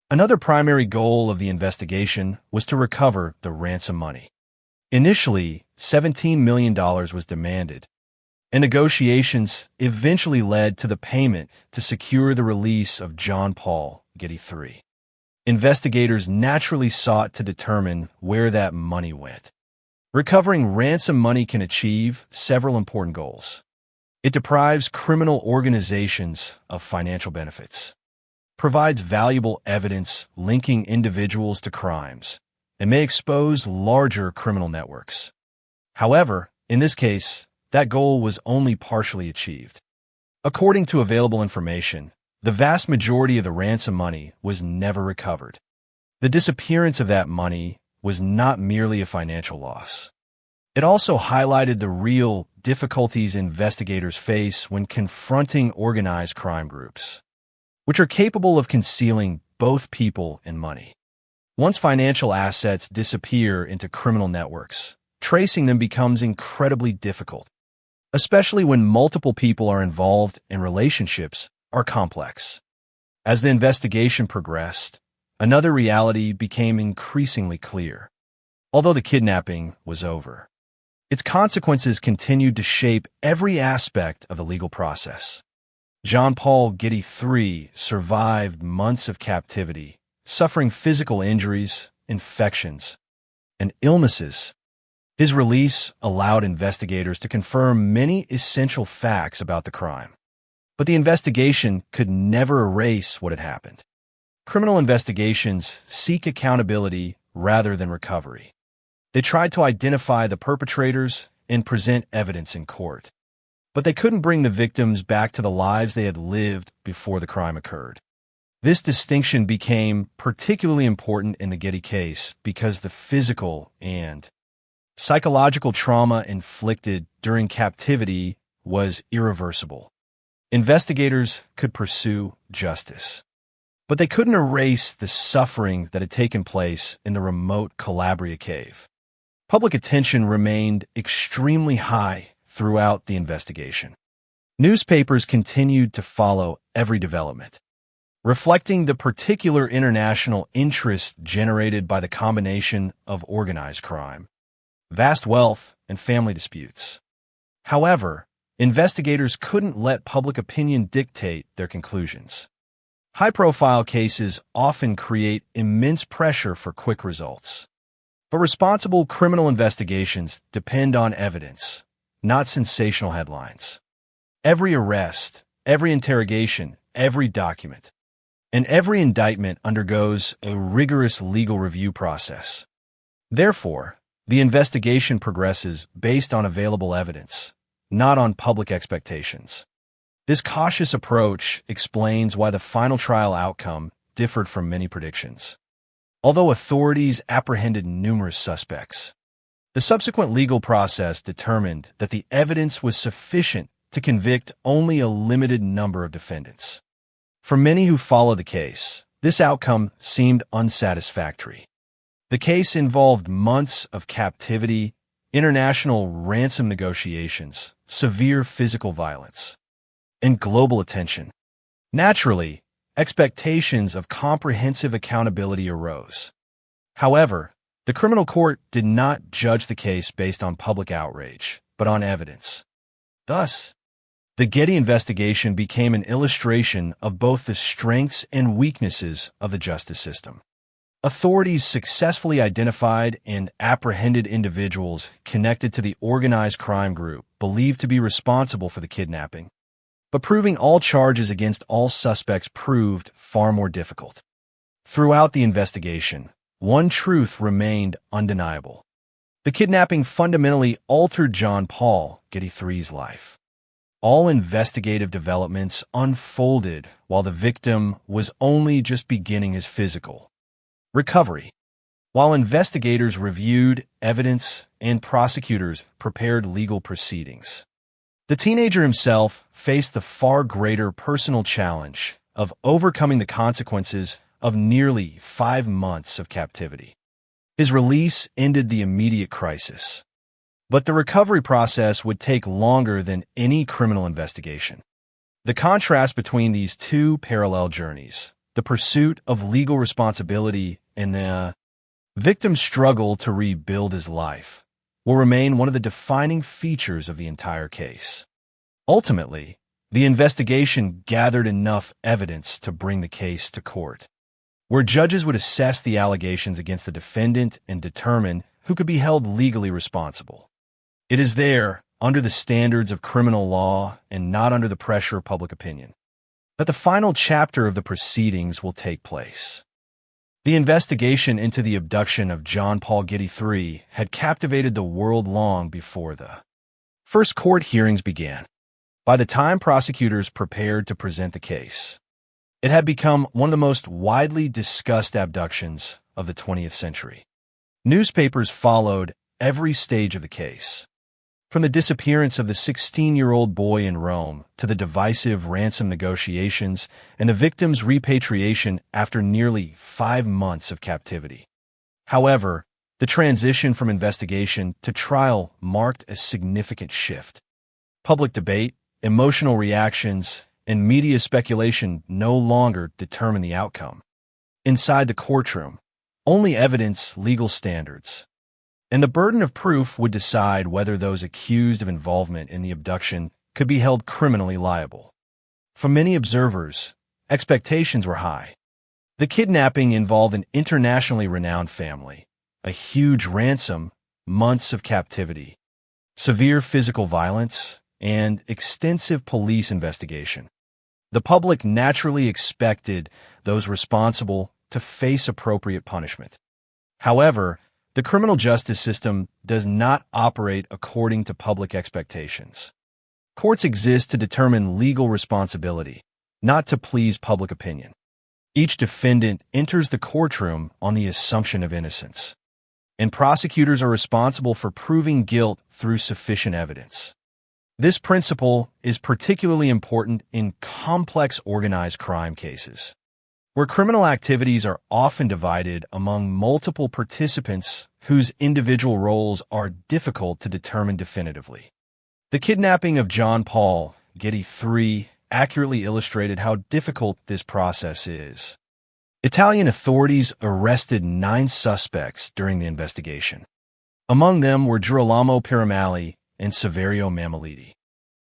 Another primary goal of the investigation was to recover the ransom money. Initially, $17 million was demanded, and negotiations eventually led to the payment to secure the release of John Paul Getty III. Investigators naturally sought to determine where that money went. Recovering ransom money can achieve several important goals. It deprives criminal organizations of financial benefits, provides valuable evidence linking individuals to crimes, and may expose larger criminal networks. However, in this case, that goal was only partially achieved. According to available information, the vast majority of the ransom money was never recovered. The disappearance of that money was not merely a financial loss. It also highlighted the real difficulties investigators face when confronting organized crime groups, which are capable of concealing both people and money. Once financial assets disappear into criminal networks, tracing them becomes incredibly difficult, especially when multiple people are involved and relationships are complex. As the investigation progressed, another reality became increasingly clear. Although the kidnapping was over, its consequences continued to shape every aspect of the legal process. John Paul Getty III survived months of captivity, suffering physical injuries, infections, and illnesses. His release allowed investigators to confirm many essential facts about the crime. But the investigation could never erase what had happened. Criminal investigations seek accountability rather than recovery. They tried to identify the perpetrators and present evidence in court, but they couldn't bring the victims back to the lives they had lived before the crime occurred. This distinction became particularly important in the Getty case because the physical and psychological trauma inflicted during captivity was irreversible. Investigators could pursue justice, but they couldn't erase the suffering that had taken place in the remote Calabria cave. Public attention remained extremely high throughout the investigation. Newspapers continued to follow every development, reflecting the particular international interest generated by the combination of organized crime, vast wealth, and family disputes. However, investigators couldn't let public opinion dictate their conclusions. High-profile cases often create immense pressure for quick results. But responsible criminal investigations depend on evidence, not sensational headlines. Every arrest, every interrogation, every document, and every indictment undergoes a rigorous legal review process. Therefore, the investigation progresses based on available evidence, not on public expectations. This cautious approach explains why the final trial outcome differed from many predictions. Although authorities apprehended numerous suspects, the subsequent legal process determined that the evidence was sufficient to convict only a limited number of defendants. For many who followed the case, this outcome seemed unsatisfactory. The case involved months of captivity, international ransom negotiations, severe physical violence, and global attention. Naturally, expectations of comprehensive accountability arose. However, the criminal court did not judge the case based on public outrage, but on evidence. Thus, the Getty investigation became an illustration of both the strengths and weaknesses of the justice system. Authorities successfully identified and apprehended individuals connected to the organized crime group believed to be responsible for the kidnapping, but proving all charges against all suspects proved far more difficult. Throughout the investigation, one truth remained undeniable. The kidnapping fundamentally altered John Paul Getty III's life. All investigative developments unfolded while the victim was only just beginning his physical recovery. While investigators reviewed evidence and prosecutors prepared legal proceedings, the teenager himself faced the far greater personal challenge of overcoming the consequences of nearly 5 months of captivity. His release ended the immediate crisis, but the recovery process would take longer than any criminal investigation. The contrast between these two parallel journeys, the pursuit of legal responsibility and the victim's struggle to rebuild his life, will remain one of the defining features of the entire case. Ultimately, the investigation gathered enough evidence to bring the case to court, where judges would assess the allegations against the defendant and determine who could be held legally responsible. It is there, under the standards of criminal law and not under the pressure of public opinion, that the final chapter of the proceedings will take place. The investigation into the abduction of John Paul Getty III had captivated the world long before the first court hearings began. By the time prosecutors prepared to present the case, it had become one of the most widely discussed abductions of the 20th century. Newspapers followed every stage of the case, from the disappearance of the 16-year-old boy in Rome to the divisive ransom negotiations and the victim's repatriation after nearly 5 months of captivity. However, the transition from investigation to trial marked a significant shift. Public debate, emotional reactions, and media speculation no longer determined the outcome. Inside the courtroom, only evidence, legal standards, and the burden of proof would decide whether those accused of involvement in the abduction could be held criminally liable. For many observers, expectations were high. The kidnapping involved an internationally renowned family, a huge ransom, months of captivity, severe physical violence, and extensive police investigation. The public naturally expected those responsible to face appropriate punishment. However, the criminal justice system does not operate according to public expectations. Courts exist to determine legal responsibility, not to please public opinion. Each defendant enters the courtroom on the assumption of innocence, and prosecutors are responsible for proving guilt through sufficient evidence. This principle is particularly important in complex organized crime cases, where criminal activities are often divided among multiple participants whose individual roles are difficult to determine definitively. The kidnapping of John Paul Getty III accurately illustrated how difficult this process is. Italian authorities arrested 9 suspects during the investigation. Among them were Girolamo Piramali and Saverio Mammoliti,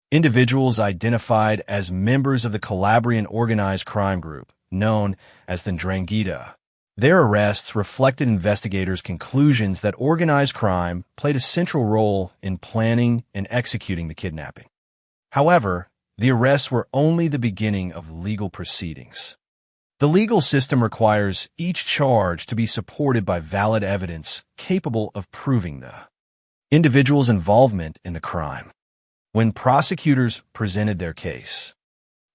individuals identified as members of the Calabrian organized crime group, known as the 'Ndrangheta. Their arrests reflected investigators' conclusions that organized crime played a central role in planning and executing the kidnapping. However, the arrests were only the beginning of legal proceedings. The legal system requires each charge to be supported by valid evidence capable of proving the individual's involvement in the crime. When prosecutors presented their case,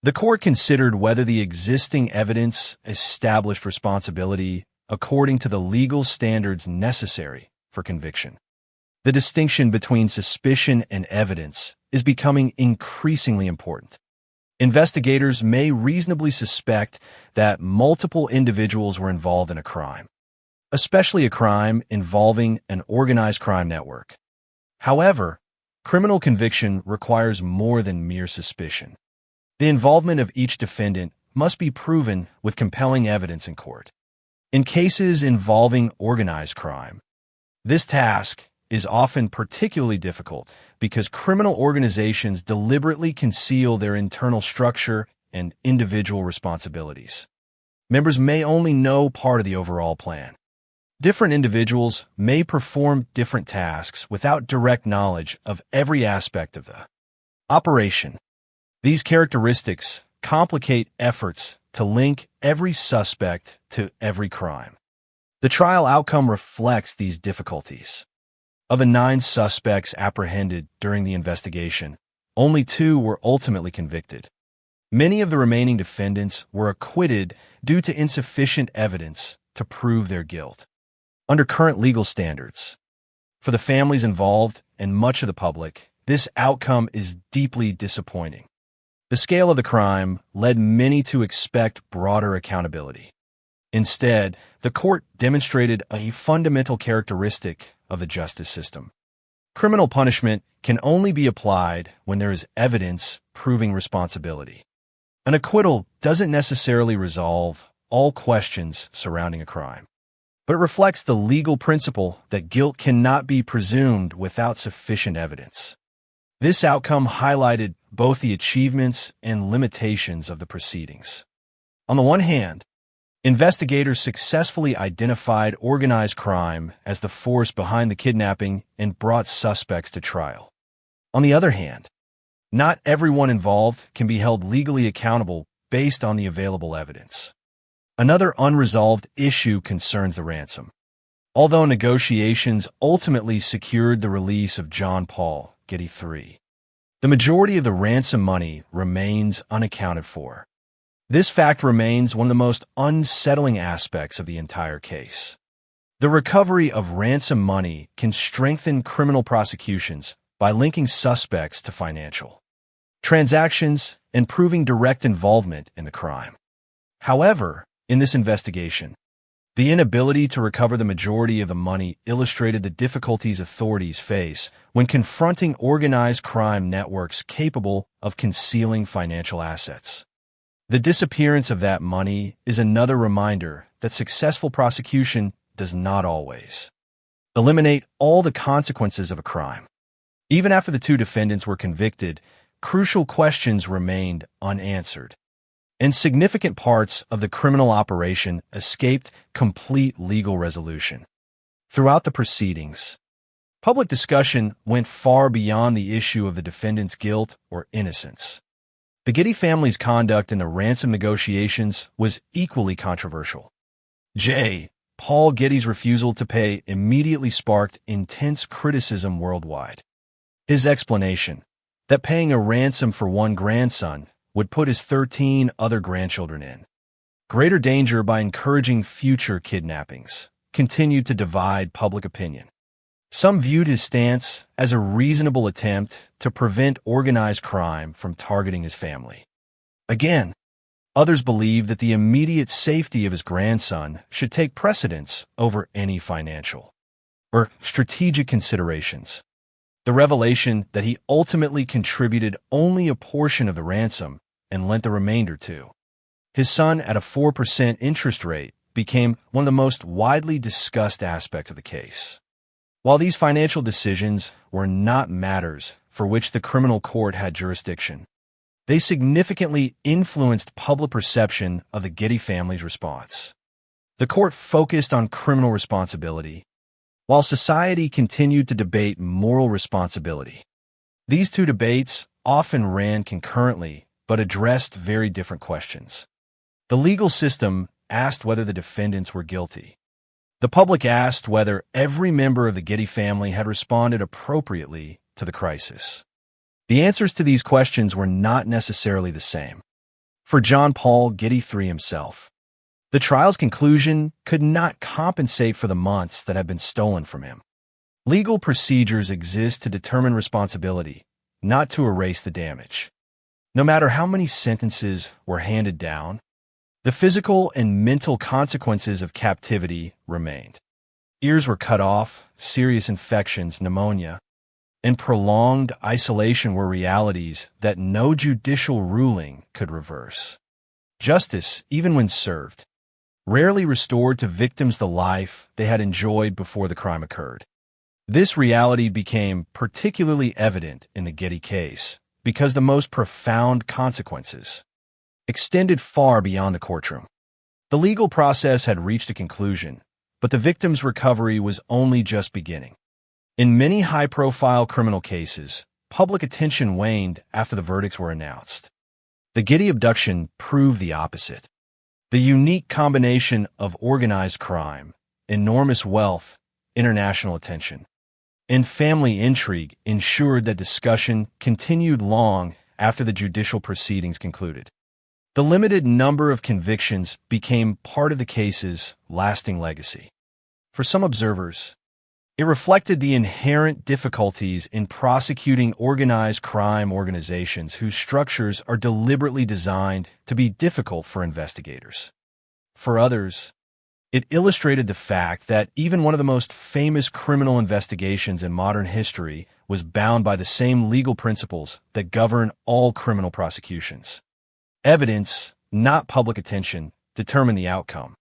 the court considered whether the existing evidence established responsibility according to the legal standards necessary for conviction. The distinction between suspicion and evidence is becoming increasingly important. Investigators may reasonably suspect that multiple individuals were involved in a crime, especially a crime involving an organized crime network. However, criminal conviction requires more than mere suspicion. The involvement of each defendant must be proven with compelling evidence in court. In cases involving organized crime, this task is often particularly difficult because criminal organizations deliberately conceal their internal structure and individual responsibilities. Members may only know part of the overall plan. Different individuals may perform different tasks without direct knowledge of every aspect of the operation. These characteristics complicate efforts to link every suspect to every crime. The trial outcome reflects these difficulties. Of the 9 suspects apprehended during the investigation, only 2 were ultimately convicted. Many of the remaining defendants were acquitted due to insufficient evidence to prove their guilt. Under current legal standards, for the families involved and much of the public, this outcome is deeply disappointing. The scale of the crime led many to expect broader accountability. Instead, the court demonstrated a fundamental characteristic of the justice system. Criminal punishment can only be applied when there is evidence proving responsibility. An acquittal doesn't necessarily resolve all questions surrounding a crime, but reflects the legal principle that guilt cannot be presumed without sufficient evidence. This outcome highlighted both the achievements and limitations of the proceedings. On the one hand, investigators successfully identified organized crime as the force behind the kidnapping and brought suspects to trial. On the other hand, not everyone involved can be held legally accountable based on the available evidence. Another unresolved issue concerns the ransom. Although negotiations ultimately secured the release of John Paul Getty III, the majority of the ransom money remains unaccounted for. This fact remains one of the most unsettling aspects of the entire case. The recovery of ransom money can strengthen criminal prosecutions by linking suspects to financial transactions and proving direct involvement in the crime. However, in this investigation, the inability to recover the majority of the money illustrated the difficulties authorities face when confronting organized crime networks capable of concealing financial assets. The disappearance of that money is another reminder that successful prosecution does not always eliminate all the consequences of a crime. Even after the 2 defendants were convicted, crucial questions remained unanswered, and significant parts of the criminal operation escaped complete legal resolution. Throughout the proceedings, public discussion went far beyond the issue of the defendant's guilt or innocence. The Getty family's conduct in the ransom negotiations was equally controversial. Paul Getty's refusal to pay immediately sparked intense criticism worldwide. His explanation, that paying a ransom for one grandson would put his 13 other grandchildren in greater danger by encouraging future kidnappings, continued to divide public opinion. Some viewed his stance as a reasonable attempt to prevent organized crime from targeting his family. Again, others believed that the immediate safety of his grandson should take precedence over any financial or strategic considerations. The revelation that he ultimately contributed only a portion of the ransom and lent the remainder to his son at a 4% interest rate became one of the most widely discussed aspects of the case. While these financial decisions were not matters for which the criminal court had jurisdiction, they significantly influenced public perception of the Getty family's response. The court focused on criminal responsibility, while society continued to debate moral responsibility. These 2 debates often ran concurrently but addressed very different questions. The legal system asked whether the defendants were guilty. The public asked whether every member of the Getty family had responded appropriately to the crisis. The answers to these questions were not necessarily the same. For John Paul Getty III himself, the trial's conclusion could not compensate for the months that had been stolen from him. Legal procedures exist to determine responsibility, not to erase the damage. No matter how many sentences were handed down, the physical and mental consequences of captivity remained. Ears were cut off, serious infections, pneumonia, and prolonged isolation were realities that no judicial ruling could reverse. Justice, even when served, rarely restored to victims the life they had enjoyed before the crime occurred. This reality became particularly evident in the Getty case because the most profound consequences extended far beyond the courtroom. The legal process had reached a conclusion, but the victim's recovery was only just beginning. In many high-profile criminal cases, public attention waned after the verdicts were announced. The Getty abduction proved the opposite. The unique combination of organized crime, enormous wealth, international attention, and family intrigue ensured that discussion continued long after the judicial proceedings concluded. The limited number of convictions became part of the case's lasting legacy. For some observers, it reflected the inherent difficulties in prosecuting organized crime organizations whose structures are deliberately designed to be difficult for investigators. For others, it illustrated the fact that even one of the most famous criminal investigations in modern history was bound by the same legal principles that govern all criminal prosecutions. Evidence, not public attention, determined the outcome.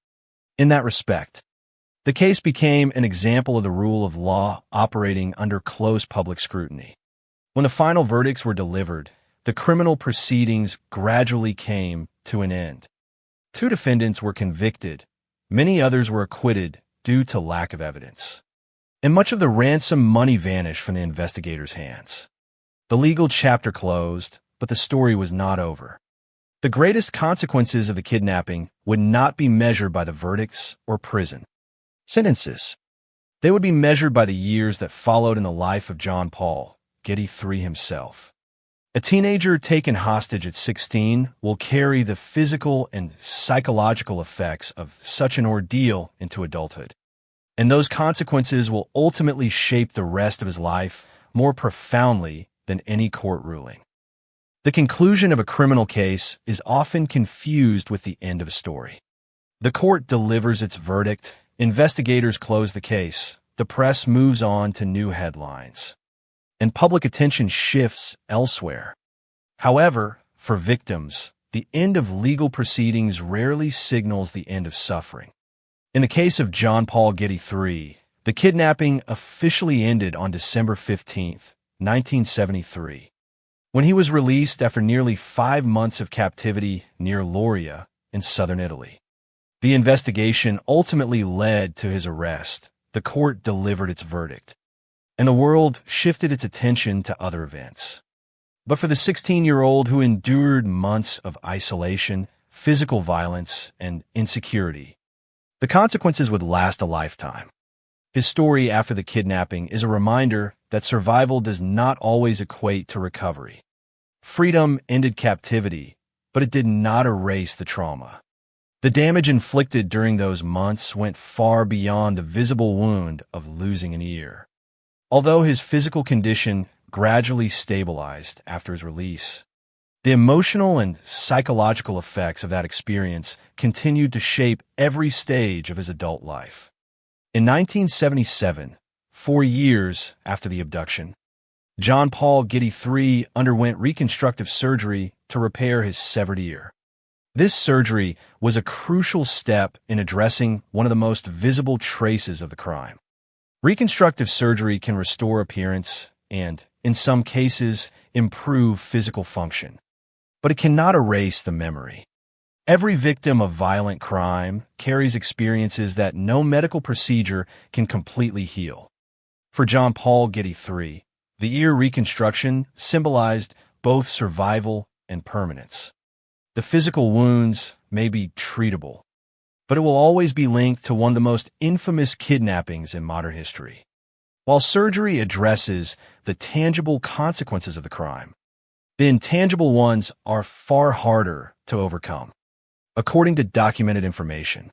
In that respect, the case became an example of the rule of law operating under close public scrutiny. When the final verdicts were delivered, the criminal proceedings gradually came to an end. 2 defendants were convicted. Many others were acquitted due to lack of evidence. And much of the ransom money vanished from the investigators' hands. The legal chapter closed, but the story was not over. The greatest consequences of the kidnapping would not be measured by the verdicts or prison sentences. They would be measured by the years that followed in the life of John Paul Getty III himself. A teenager taken hostage at 16 will carry the physical and psychological effects of such an ordeal into adulthood. And those consequences will ultimately shape the rest of his life more profoundly than any court ruling. The conclusion of a criminal case is often confused with the end of a story. The court delivers its verdict, investigators close the case, the press moves on to new headlines, and public attention shifts elsewhere. However, for victims, the end of legal proceedings rarely signals the end of suffering. In the case of John Paul Getty III, the kidnapping officially ended on December 15, 1973, when he was released after nearly 5 months of captivity near Lauria in southern Italy. The investigation ultimately led to his arrest. The court delivered its verdict, and the world shifted its attention to other events. But for the 16-year-old who endured months of isolation, physical violence, and insecurity, the consequences would last a lifetime. His story after the kidnapping is a reminder that survival does not always equate to recovery. Freedom ended captivity, but it did not erase the trauma. The damage inflicted during those months went far beyond the visible wound of losing an ear. Although his physical condition gradually stabilized after his release, the emotional and psychological effects of that experience continued to shape every stage of his adult life. In 1977, 4 years after the abduction, John Paul Getty III underwent reconstructive surgery to repair his severed ear. This surgery was a crucial step in addressing one of the most visible traces of the crime. Reconstructive surgery can restore appearance and, in some cases, improve physical function, but it cannot erase the memory. Every victim of violent crime carries experiences that no medical procedure can completely heal. For John Paul Getty III, the ear reconstruction symbolized both survival and permanence. The physical wounds may be treatable, but it will always be linked to one of the most infamous kidnappings in modern history. While surgery addresses the tangible consequences of the crime, the intangible ones are far harder to overcome. According to documented information,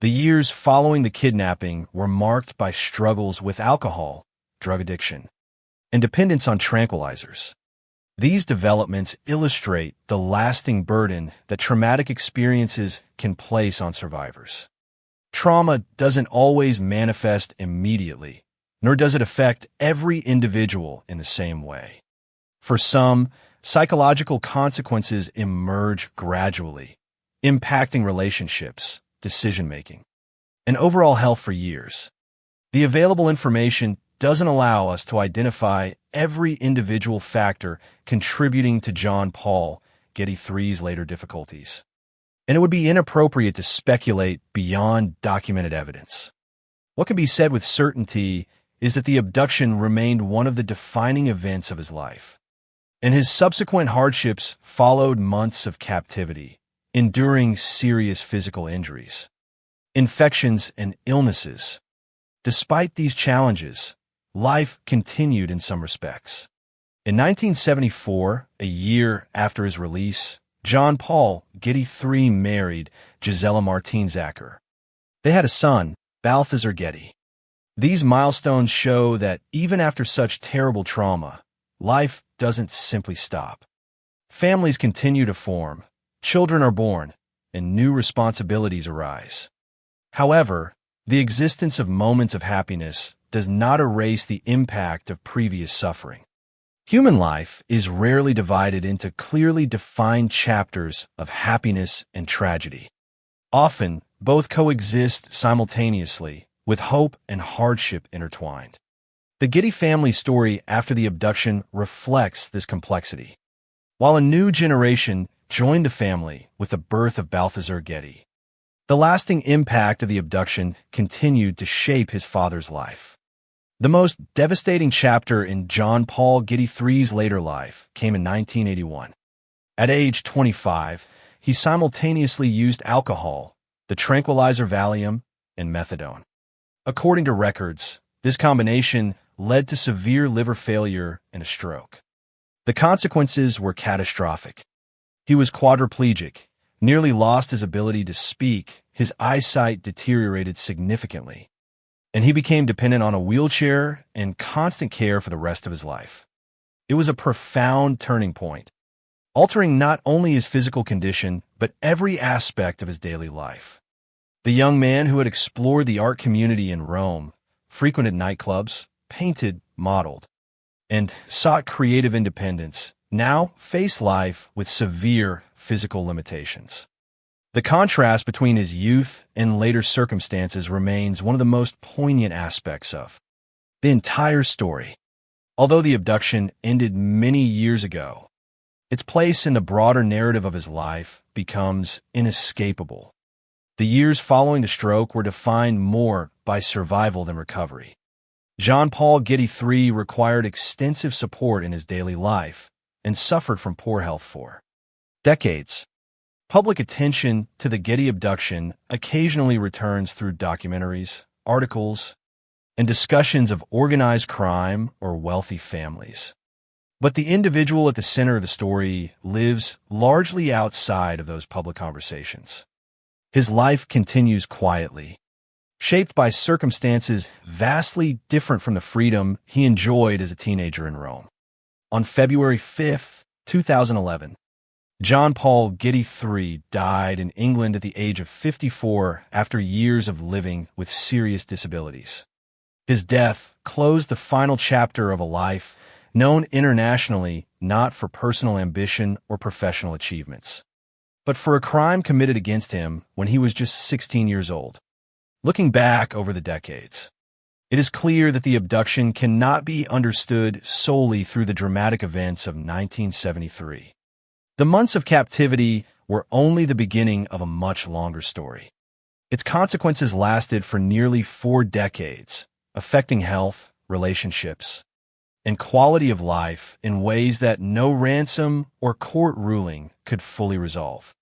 the years following the kidnapping were marked by struggles with alcohol, drug addiction, and dependence on tranquilizers. These developments illustrate the lasting burden that traumatic experiences can place on survivors. Trauma doesn't always manifest immediately, nor does it affect every individual in the same way. For some, psychological consequences emerge gradually, impacting relationships, decision-making, and overall health for years. The available information doesn't allow us to identify every individual factor contributing to John Paul Getty III's later difficulties, and it would be inappropriate to speculate beyond documented evidence. What can be said with certainty is that the abduction remained one of the defining events of his life, and his subsequent hardships followed months of captivity, enduring serious physical injuries, infections, and illnesses. Despite these challenges, life continued in some respects. In 1974, a year after his release, John Paul Getty III married Gisela Martinsacker. They had a son, Balthazar Getty. These milestones show that even after such terrible trauma, life doesn't simply stop. Families continue to form, children are born, and new responsibilities arise. However, the existence of moments of happiness does not erase the impact of previous suffering. Human life is rarely divided into clearly defined chapters of happiness and tragedy. Often, both coexist simultaneously, with hope and hardship intertwined. The Getty family story after the abduction reflects this complexity. While a new generation joined the family with the birth of Balthazar Getty, the lasting impact of the abduction continued to shape his father's life. The most devastating chapter in John Paul Getty III's later life came in 1981. At age 25, he simultaneously used alcohol, the tranquilizer Valium, and methadone. According to records, this combination led to severe liver failure and a stroke. The consequences were catastrophic. He was quadriplegic, nearly lost his ability to speak, his eyesight deteriorated significantly, and he became dependent on a wheelchair and constant care for the rest of his life. It was a profound turning point, altering not only his physical condition, but every aspect of his daily life. The young man who had explored the art community in Rome, frequented nightclubs, painted, modeled, and sought creative independence, now faced life with severe physical limitations. The contrast between his youth and later circumstances remains one of the most poignant aspects of the entire story. Although the abduction ended many years ago, its place in the broader narrative of his life becomes inescapable. The years following the stroke were defined more by survival than recovery. John Paul Getty III required extensive support in his daily life and suffered from poor health for decades. Public attention to the Getty abduction occasionally returns through documentaries, articles, and discussions of organized crime or wealthy families. But the individual at the center of the story lives largely outside of those public conversations. His life continues quietly, shaped by circumstances vastly different from the freedom he enjoyed as a teenager in Rome. On February 5, 2011, John Paul Getty III died in England at the age of 54 after years of living with serious disabilities. His death closed the final chapter of a life known internationally not for personal ambition or professional achievements, but for a crime committed against him when he was just 16 years old. Looking back over the decades, it is clear that the abduction cannot be understood solely through the dramatic events of 1973. The months of captivity were only the beginning of a much longer story. Its consequences lasted for nearly 4 decades, affecting health, relationships, and quality of life in ways that no ransom or court ruling could fully resolve.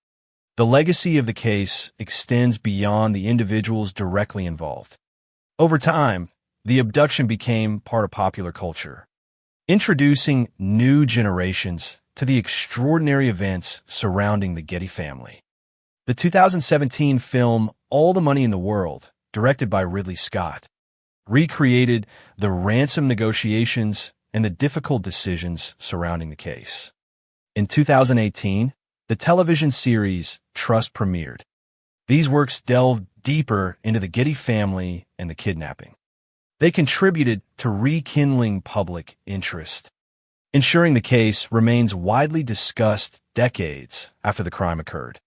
The legacy of the case extends beyond the individuals directly involved. Over time, the abduction became part of popular culture, introducing new generations to the extraordinary events surrounding the Getty family. The 2017 film All the Money in the World, directed by Ridley Scott, recreated the ransom negotiations and the difficult decisions surrounding the case. In 2018, the television series Trust premiered. These works delved deeper into the Getty family and the kidnapping. They contributed to rekindling public interest, ensuring the case remains widely discussed decades after the crime occurred.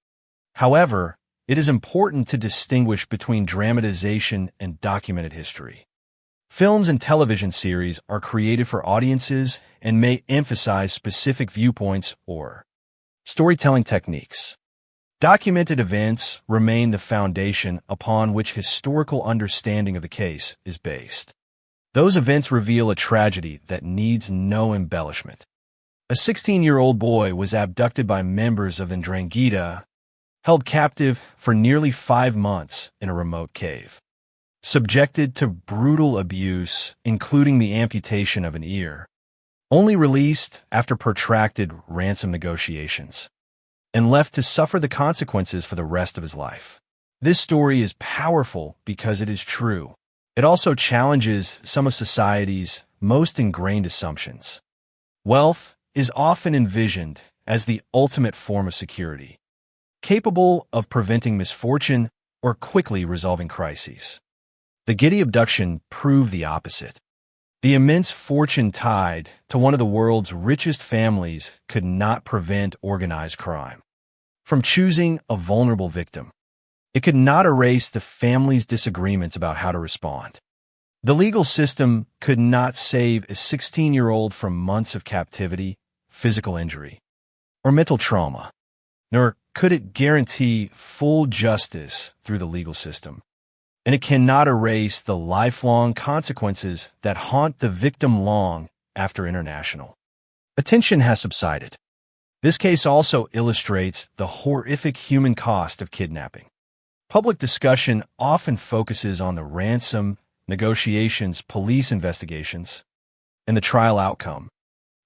However, it is important to distinguish between dramatization and documented history. Films and television series are created for audiences and may emphasize specific viewpoints or storytelling techniques. Documented events remain the foundation upon which historical understanding of the case is based. Those events reveal a tragedy that needs no embellishment. A 16-year-old boy was abducted by members of the Ndrangheta, held captive for nearly 5 months in a remote cave, subjected to brutal abuse, including the amputation of an ear, only released after protracted ransom negotiations, and left to suffer the consequences for the rest of his life. This story is powerful because it is true. It also challenges some of society's most ingrained assumptions. Wealth is often envisioned as the ultimate form of security, capable of preventing misfortune or quickly resolving crises. The Getty abduction proved the opposite. The immense fortune tied to one of the world's richest families could not prevent organized crime from choosing a vulnerable victim. It could not erase the family's disagreements about how to respond. The legal system could not save a 16-year-old from months of captivity, physical injury, or mental trauma, nor could it guarantee full justice through the legal system. And it cannot erase the lifelong consequences that haunt the victim long after international attention has subsided. This case also illustrates the horrific human cost of kidnapping. Public discussion often focuses on the ransom, negotiations, police investigations, and the trial outcome.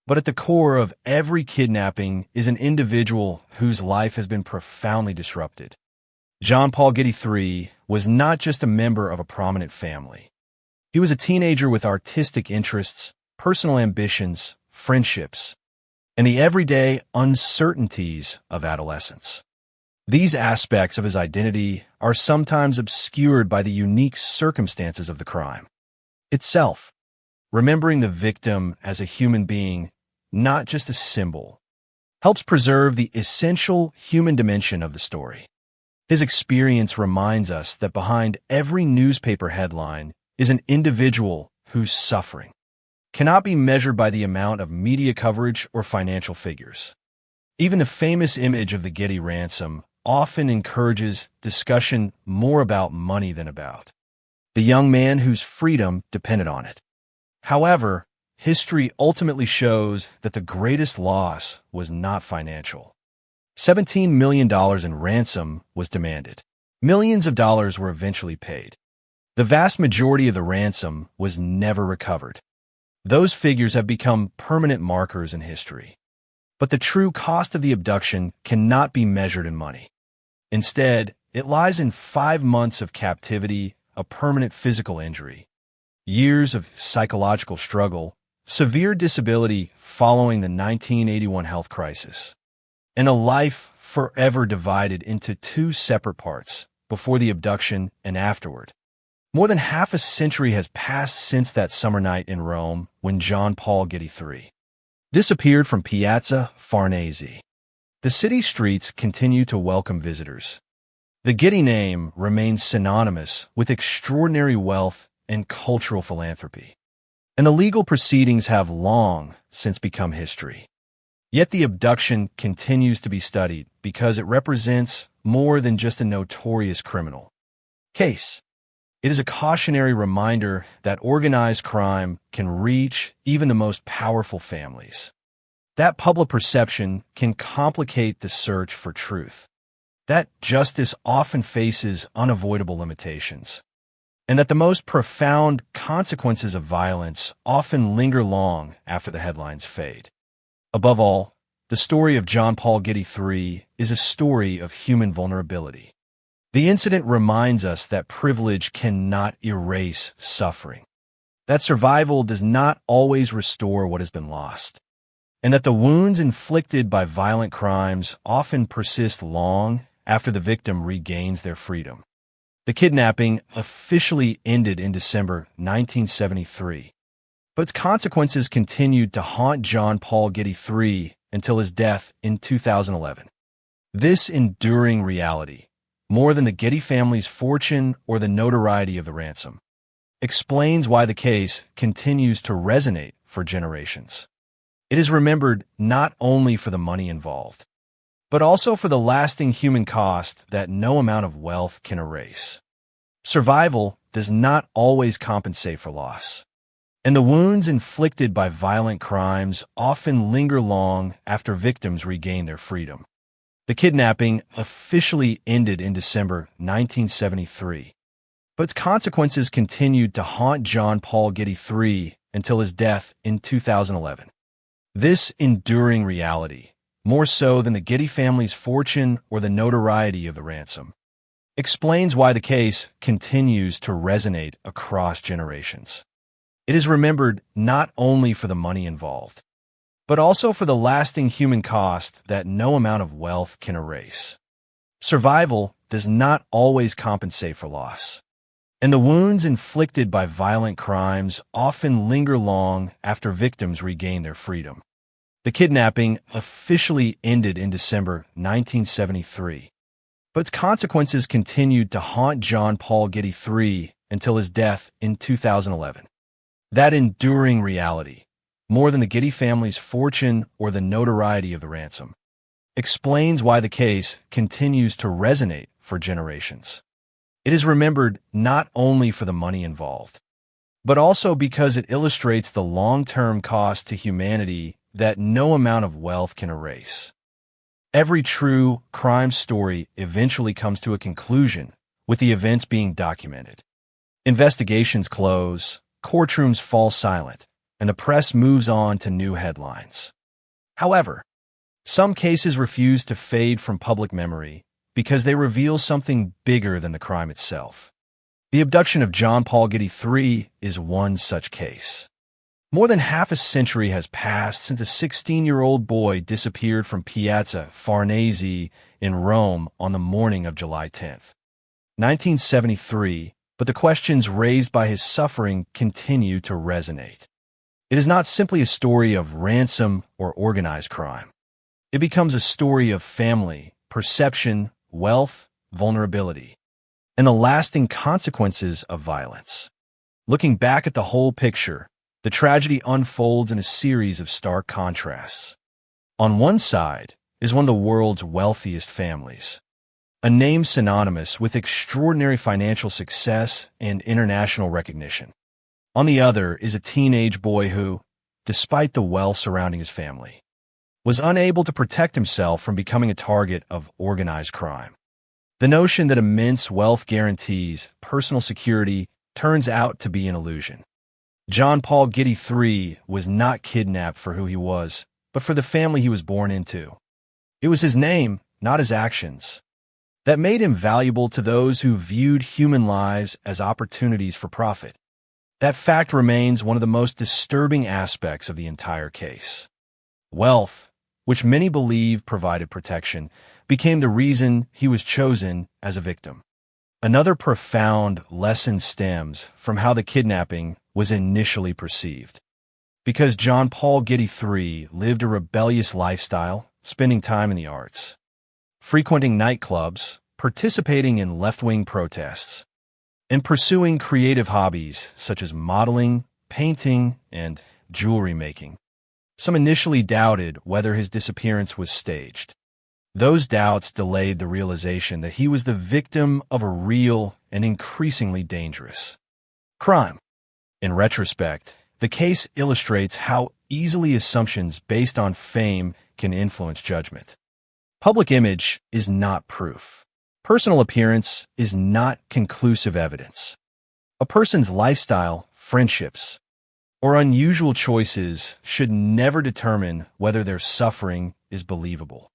But at the core of every kidnapping is an individual whose life has been profoundly disrupted. John Paul Getty III was not just a member of a prominent family. He was a teenager with artistic interests, personal ambitions, friendships, and the everyday uncertainties of adolescence. These aspects of his identity are sometimes obscured by the unique circumstances of the crime itself. Remembering the victim as a human being, not just a symbol, helps preserve the essential human dimension of the story. His experience reminds us that behind every newspaper headline is an individual whose suffering cannot be measured by the amount of media coverage or financial figures. Even the famous image of the Getty ransom often encourages discussion more about money than about the young man whose freedom depended on it. However, history ultimately shows that the greatest loss was not financial. $17 million in ransom was demanded. Millions of dollars were eventually paid. The vast majority of the ransom was never recovered. Those figures have become permanent markers in history. But the true cost of the abduction cannot be measured in money. Instead, it lies in 5 months of captivity, a permanent physical injury, years of psychological struggle, severe disability following the 1981 health crisis, and a life forever divided into 2 separate parts, before the abduction and afterward. More than half a century has passed since that summer night in Rome when John Paul Getty III disappeared from Piazza Farnese. The city streets continue to welcome visitors. The Getty name remains synonymous with extraordinary wealth and cultural philanthropy, and the legal proceedings have long since become history. Yet the abduction continues to be studied because it represents more than just a notorious criminal case. It is a cautionary reminder that organized crime can reach even the most powerful families. That public perception can complicate the search for truth. That justice often faces unavoidable limitations. And that the most profound consequences of violence often linger long after the headlines fade. Above all, the story of John Paul Getty III is a story of human vulnerability. The incident reminds us that privilege cannot erase suffering, that survival does not always restore what has been lost, and that the wounds inflicted by violent crimes often persist long after the victim regains their freedom. The kidnapping officially ended in December 1973, but its consequences continued to haunt John Paul Getty III until his death in 2011. This enduring reality, more than the Getty family's fortune or the notoriety of the ransom, explains why the case continues to resonate for generations. It is remembered not only for the money involved, but also for the lasting human cost that no amount of wealth can erase. Survival does not always compensate for loss, and the wounds inflicted by violent crimes often linger long after victims regain their freedom. The kidnapping officially ended in December 1973, but its consequences continued to haunt John Paul Getty III until his death in 2011. This enduring reality, more so than the Getty family's fortune or the notoriety of the ransom, explains why the case continues to resonate across generations. It is remembered not only for the money involved, but also for the lasting human cost that no amount of wealth can erase. Survival does not always compensate for loss, and the wounds inflicted by violent crimes often linger long after victims regain their freedom. The kidnapping officially ended in December 1973, but its consequences continued to haunt John Paul Getty III until his death in 2011. That enduring reality, more than the Getty family's fortune or the notoriety of the ransom, explains why the case continues to resonate for generations. It is remembered not only for the money involved, but also because it illustrates the long-term cost to humanity that no amount of wealth can erase. Every true crime story eventually comes to a conclusion, with the events being documented. Investigations close, courtrooms fall silent, and the press moves on to new headlines. However, some cases refuse to fade from public memory because they reveal something bigger than the crime itself. The abduction of John Paul Getty III is one such case. More than half a century has passed since a 16-year-old boy disappeared from Piazza Farnese in Rome on the morning of July 10, 1973, but the questions raised by his suffering continue to resonate. It is not simply a story of ransom or organized crime. It becomes a story of family, perception, wealth, vulnerability, and the lasting consequences of violence. Looking back at the whole picture, the tragedy unfolds in a series of stark contrasts. On one side is one of the world's wealthiest families, a name synonymous with extraordinary financial success and international recognition. On the other is a teenage boy who, despite the wealth surrounding his family, was unable to protect himself from becoming a target of organized crime. The notion that immense wealth guarantees personal security turns out to be an illusion. John Paul Getty III was not kidnapped for who he was, but for the family he was born into. It was his name, not his actions, that made him valuable to those who viewed human lives as opportunities for profit. That fact remains one of the most disturbing aspects of the entire case. Wealth, which many believe provided protection, became the reason he was chosen as a victim. Another profound lesson stems from how the kidnapping was initially perceived. Because John Paul Getty III lived a rebellious lifestyle, spending time in the arts, frequenting nightclubs, participating in left-wing protests, and pursuing creative hobbies such as modeling, painting, and jewelry making. Some initially doubted whether his disappearance was staged. Those doubts delayed the realization that he was the victim of a real and increasingly dangerous crime. In retrospect, the case illustrates how easily assumptions based on fame can influence judgment. Public image is not proof. Personal appearance is not conclusive evidence. A person's lifestyle, friendships, or unusual choices should never determine whether their suffering is believable.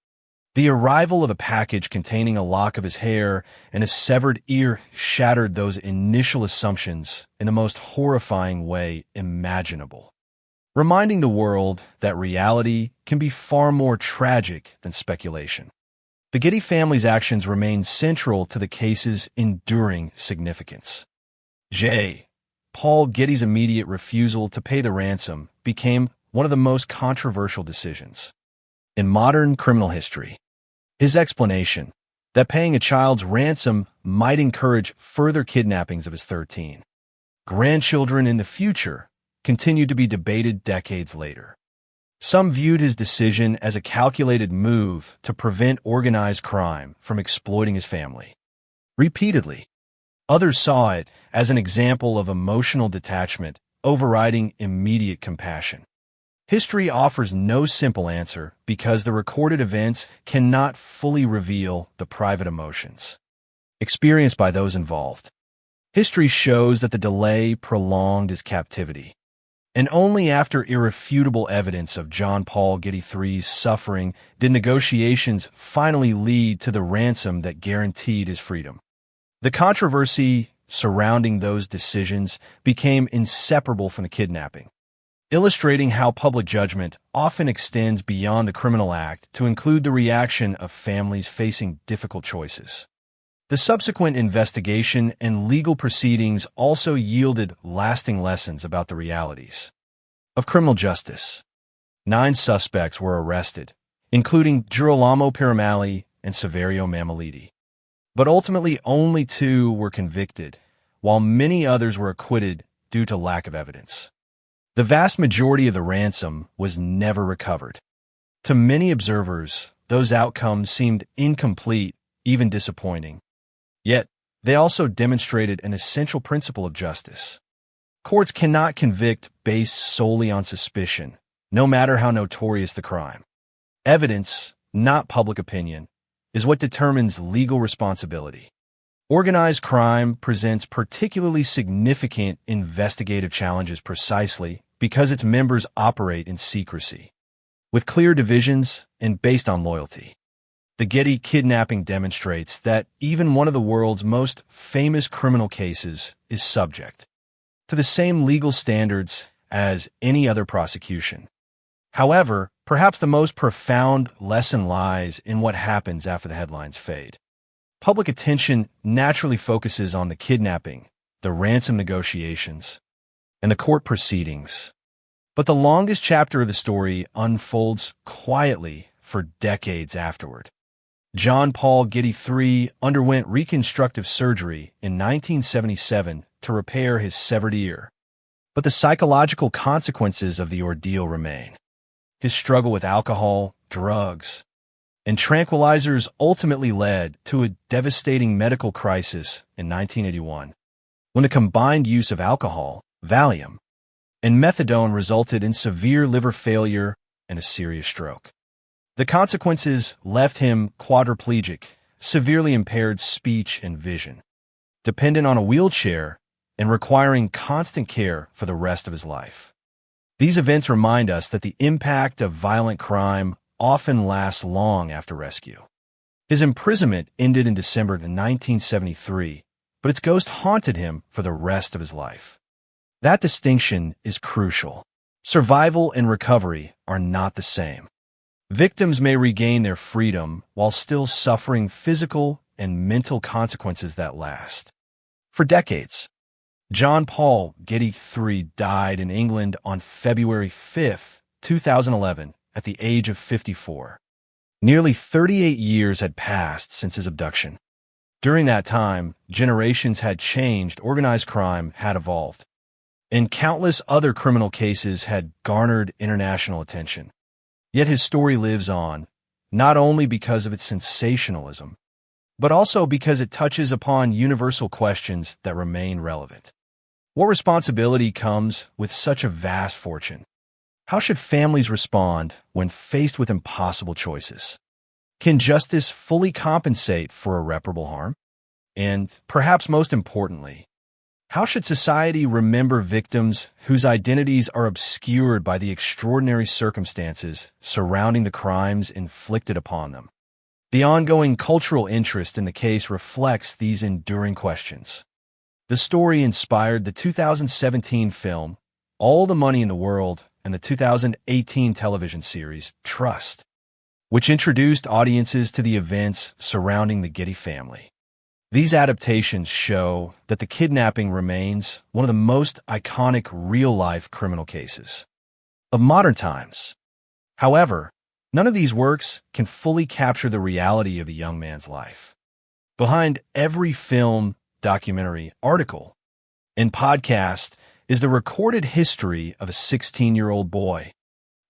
The arrival of a package containing a lock of his hair and a severed ear shattered those initial assumptions in the most horrifying way imaginable, reminding the world that reality can be far more tragic than speculation. The Getty family's actions remain central to the case's enduring significance. Paul Getty's immediate refusal to pay the ransom became one of the most controversial decisions in modern criminal history. His explanation that paying a child's ransom might encourage further kidnappings of his 13 grandchildren in the future continued to be debated decades later. Some viewed his decision as a calculated move to prevent organized crime from exploiting his family. Repeatedly, others saw it as an example of emotional detachment overriding immediate compassion. History offers no simple answer because the recorded events cannot fully reveal the private emotions experienced by those involved. History shows that the delay prolonged his captivity, and only after irrefutable evidence of John Paul Getty III's suffering did negotiations finally lead to the ransom that guaranteed his freedom. The controversy surrounding those decisions became inseparable from the kidnapping, illustrating how public judgment often extends beyond the criminal act to include the reaction of families facing difficult choices. The subsequent investigation and legal proceedings also yielded lasting lessons about the realities of criminal justice. 9 suspects were arrested, including Girolamo Piramali and Saverio Mammoliti. But ultimately only 2 were convicted, while many others were acquitted due to lack of evidence. The vast majority of the ransom was never recovered. To many observers, those outcomes seemed incomplete, even disappointing. Yet, they also demonstrated an essential principle of justice. Courts cannot convict based solely on suspicion, no matter how notorious the crime. Evidence, not public opinion, is what determines legal responsibility. Organized crime presents particularly significant investigative challenges precisely because its members operate in secrecy, with clear divisions and based on loyalty. The Getty kidnapping demonstrates that even one of the world's most famous criminal cases is subject to the same legal standards as any other prosecution. However, perhaps the most profound lesson lies in what happens after the headlines fade. Public attention naturally focuses on the kidnapping, the ransom negotiations, and the court proceedings. But the longest chapter of the story unfolds quietly for decades afterward. John Paul Getty III underwent reconstructive surgery in 1977 to repair his severed ear. But the psychological consequences of the ordeal remain. His struggle with alcohol, drugs, and tranquilizers ultimately led to a devastating medical crisis in 1981, when the combined use of alcohol, Valium, and methadone resulted in severe liver failure and a serious stroke. The consequences left him quadriplegic, severely impaired speech and vision, dependent on a wheelchair and requiring constant care for the rest of his life. These events remind us that the impact of violent crime often lasts long after rescue. His imprisonment ended in December 1973, but its ghost haunted him for the rest of his life. That distinction is crucial. Survival and recovery are not the same. Victims may regain their freedom while still suffering physical and mental consequences that last. For decades, John Paul Getty III died in England on February 5, 2011, at the age of 54. Nearly 38 years had passed since his abduction. During that time, generations had changed, organized crime had evolved, and countless other criminal cases had garnered international attention. Yet his story lives on, not only because of its sensationalism, but also because it touches upon universal questions that remain relevant. What responsibility comes with such a vast fortune? How should families respond when faced with impossible choices? Can justice fully compensate for irreparable harm? And perhaps most importantly, how should society remember victims whose identities are obscured by the extraordinary circumstances surrounding the crimes inflicted upon them? The ongoing cultural interest in the case reflects these enduring questions. The story inspired the 2017 film All the Money in the World and the 2018 television series Trust, which introduced audiences to the events surrounding the Getty family. These adaptations show that the kidnapping remains one of the most iconic real-life criminal cases of modern times. However, none of these works can fully capture the reality of the young man's life. Behind every film, documentary, article, and podcast is the recorded history of a 16-year-old boy,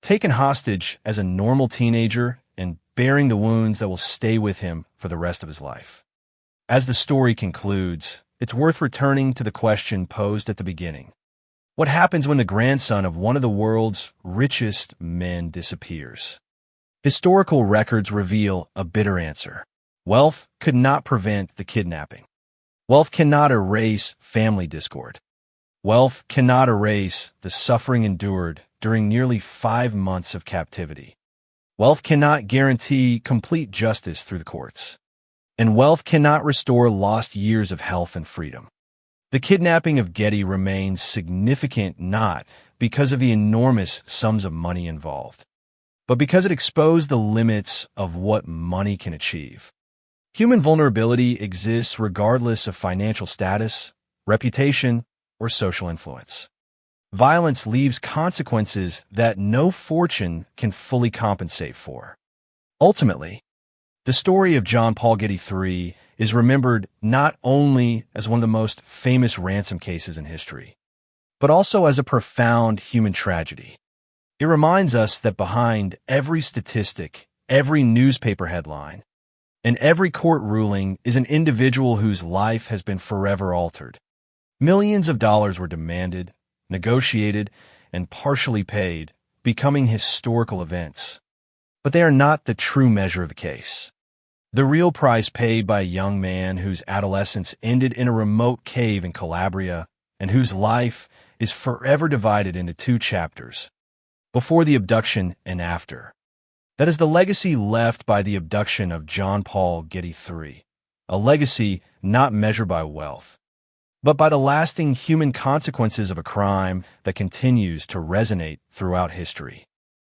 taken hostage as a normal teenager and bearing the wounds that will stay with him for the rest of his life. As the story concludes, it's worth returning to the question posed at the beginning. What happens when the grandson of one of the world's richest men disappears? Historical records reveal a bitter answer. Wealth could not prevent the kidnapping. Wealth cannot erase family discord. Wealth cannot erase the suffering endured during nearly 5 months of captivity. Wealth cannot guarantee complete justice through the courts. And wealth cannot restore lost years of health and freedom. The kidnapping of Getty remains significant not because of the enormous sums of money involved, but because it exposed the limits of what money can achieve. Human vulnerability exists regardless of financial status, reputation, or social influence. Violence leaves consequences that no fortune can fully compensate for. Ultimately, the story of John Paul Getty III is remembered not only as one of the most famous ransom cases in history, but also as a profound human tragedy. It reminds us that behind every statistic, every newspaper headline, and every court ruling is an individual whose life has been forever altered. Millions of dollars were demanded, negotiated, and partially paid, becoming historical events. But they are not the true measure of the case. The real price paid by a young man whose adolescence ended in a remote cave in Calabria and whose life is forever divided into 2 chapters, before the abduction and after. That is the legacy left by the abduction of John Paul Getty III, a legacy not measured by wealth, but by the lasting human consequences of a crime that continues to resonate throughout history.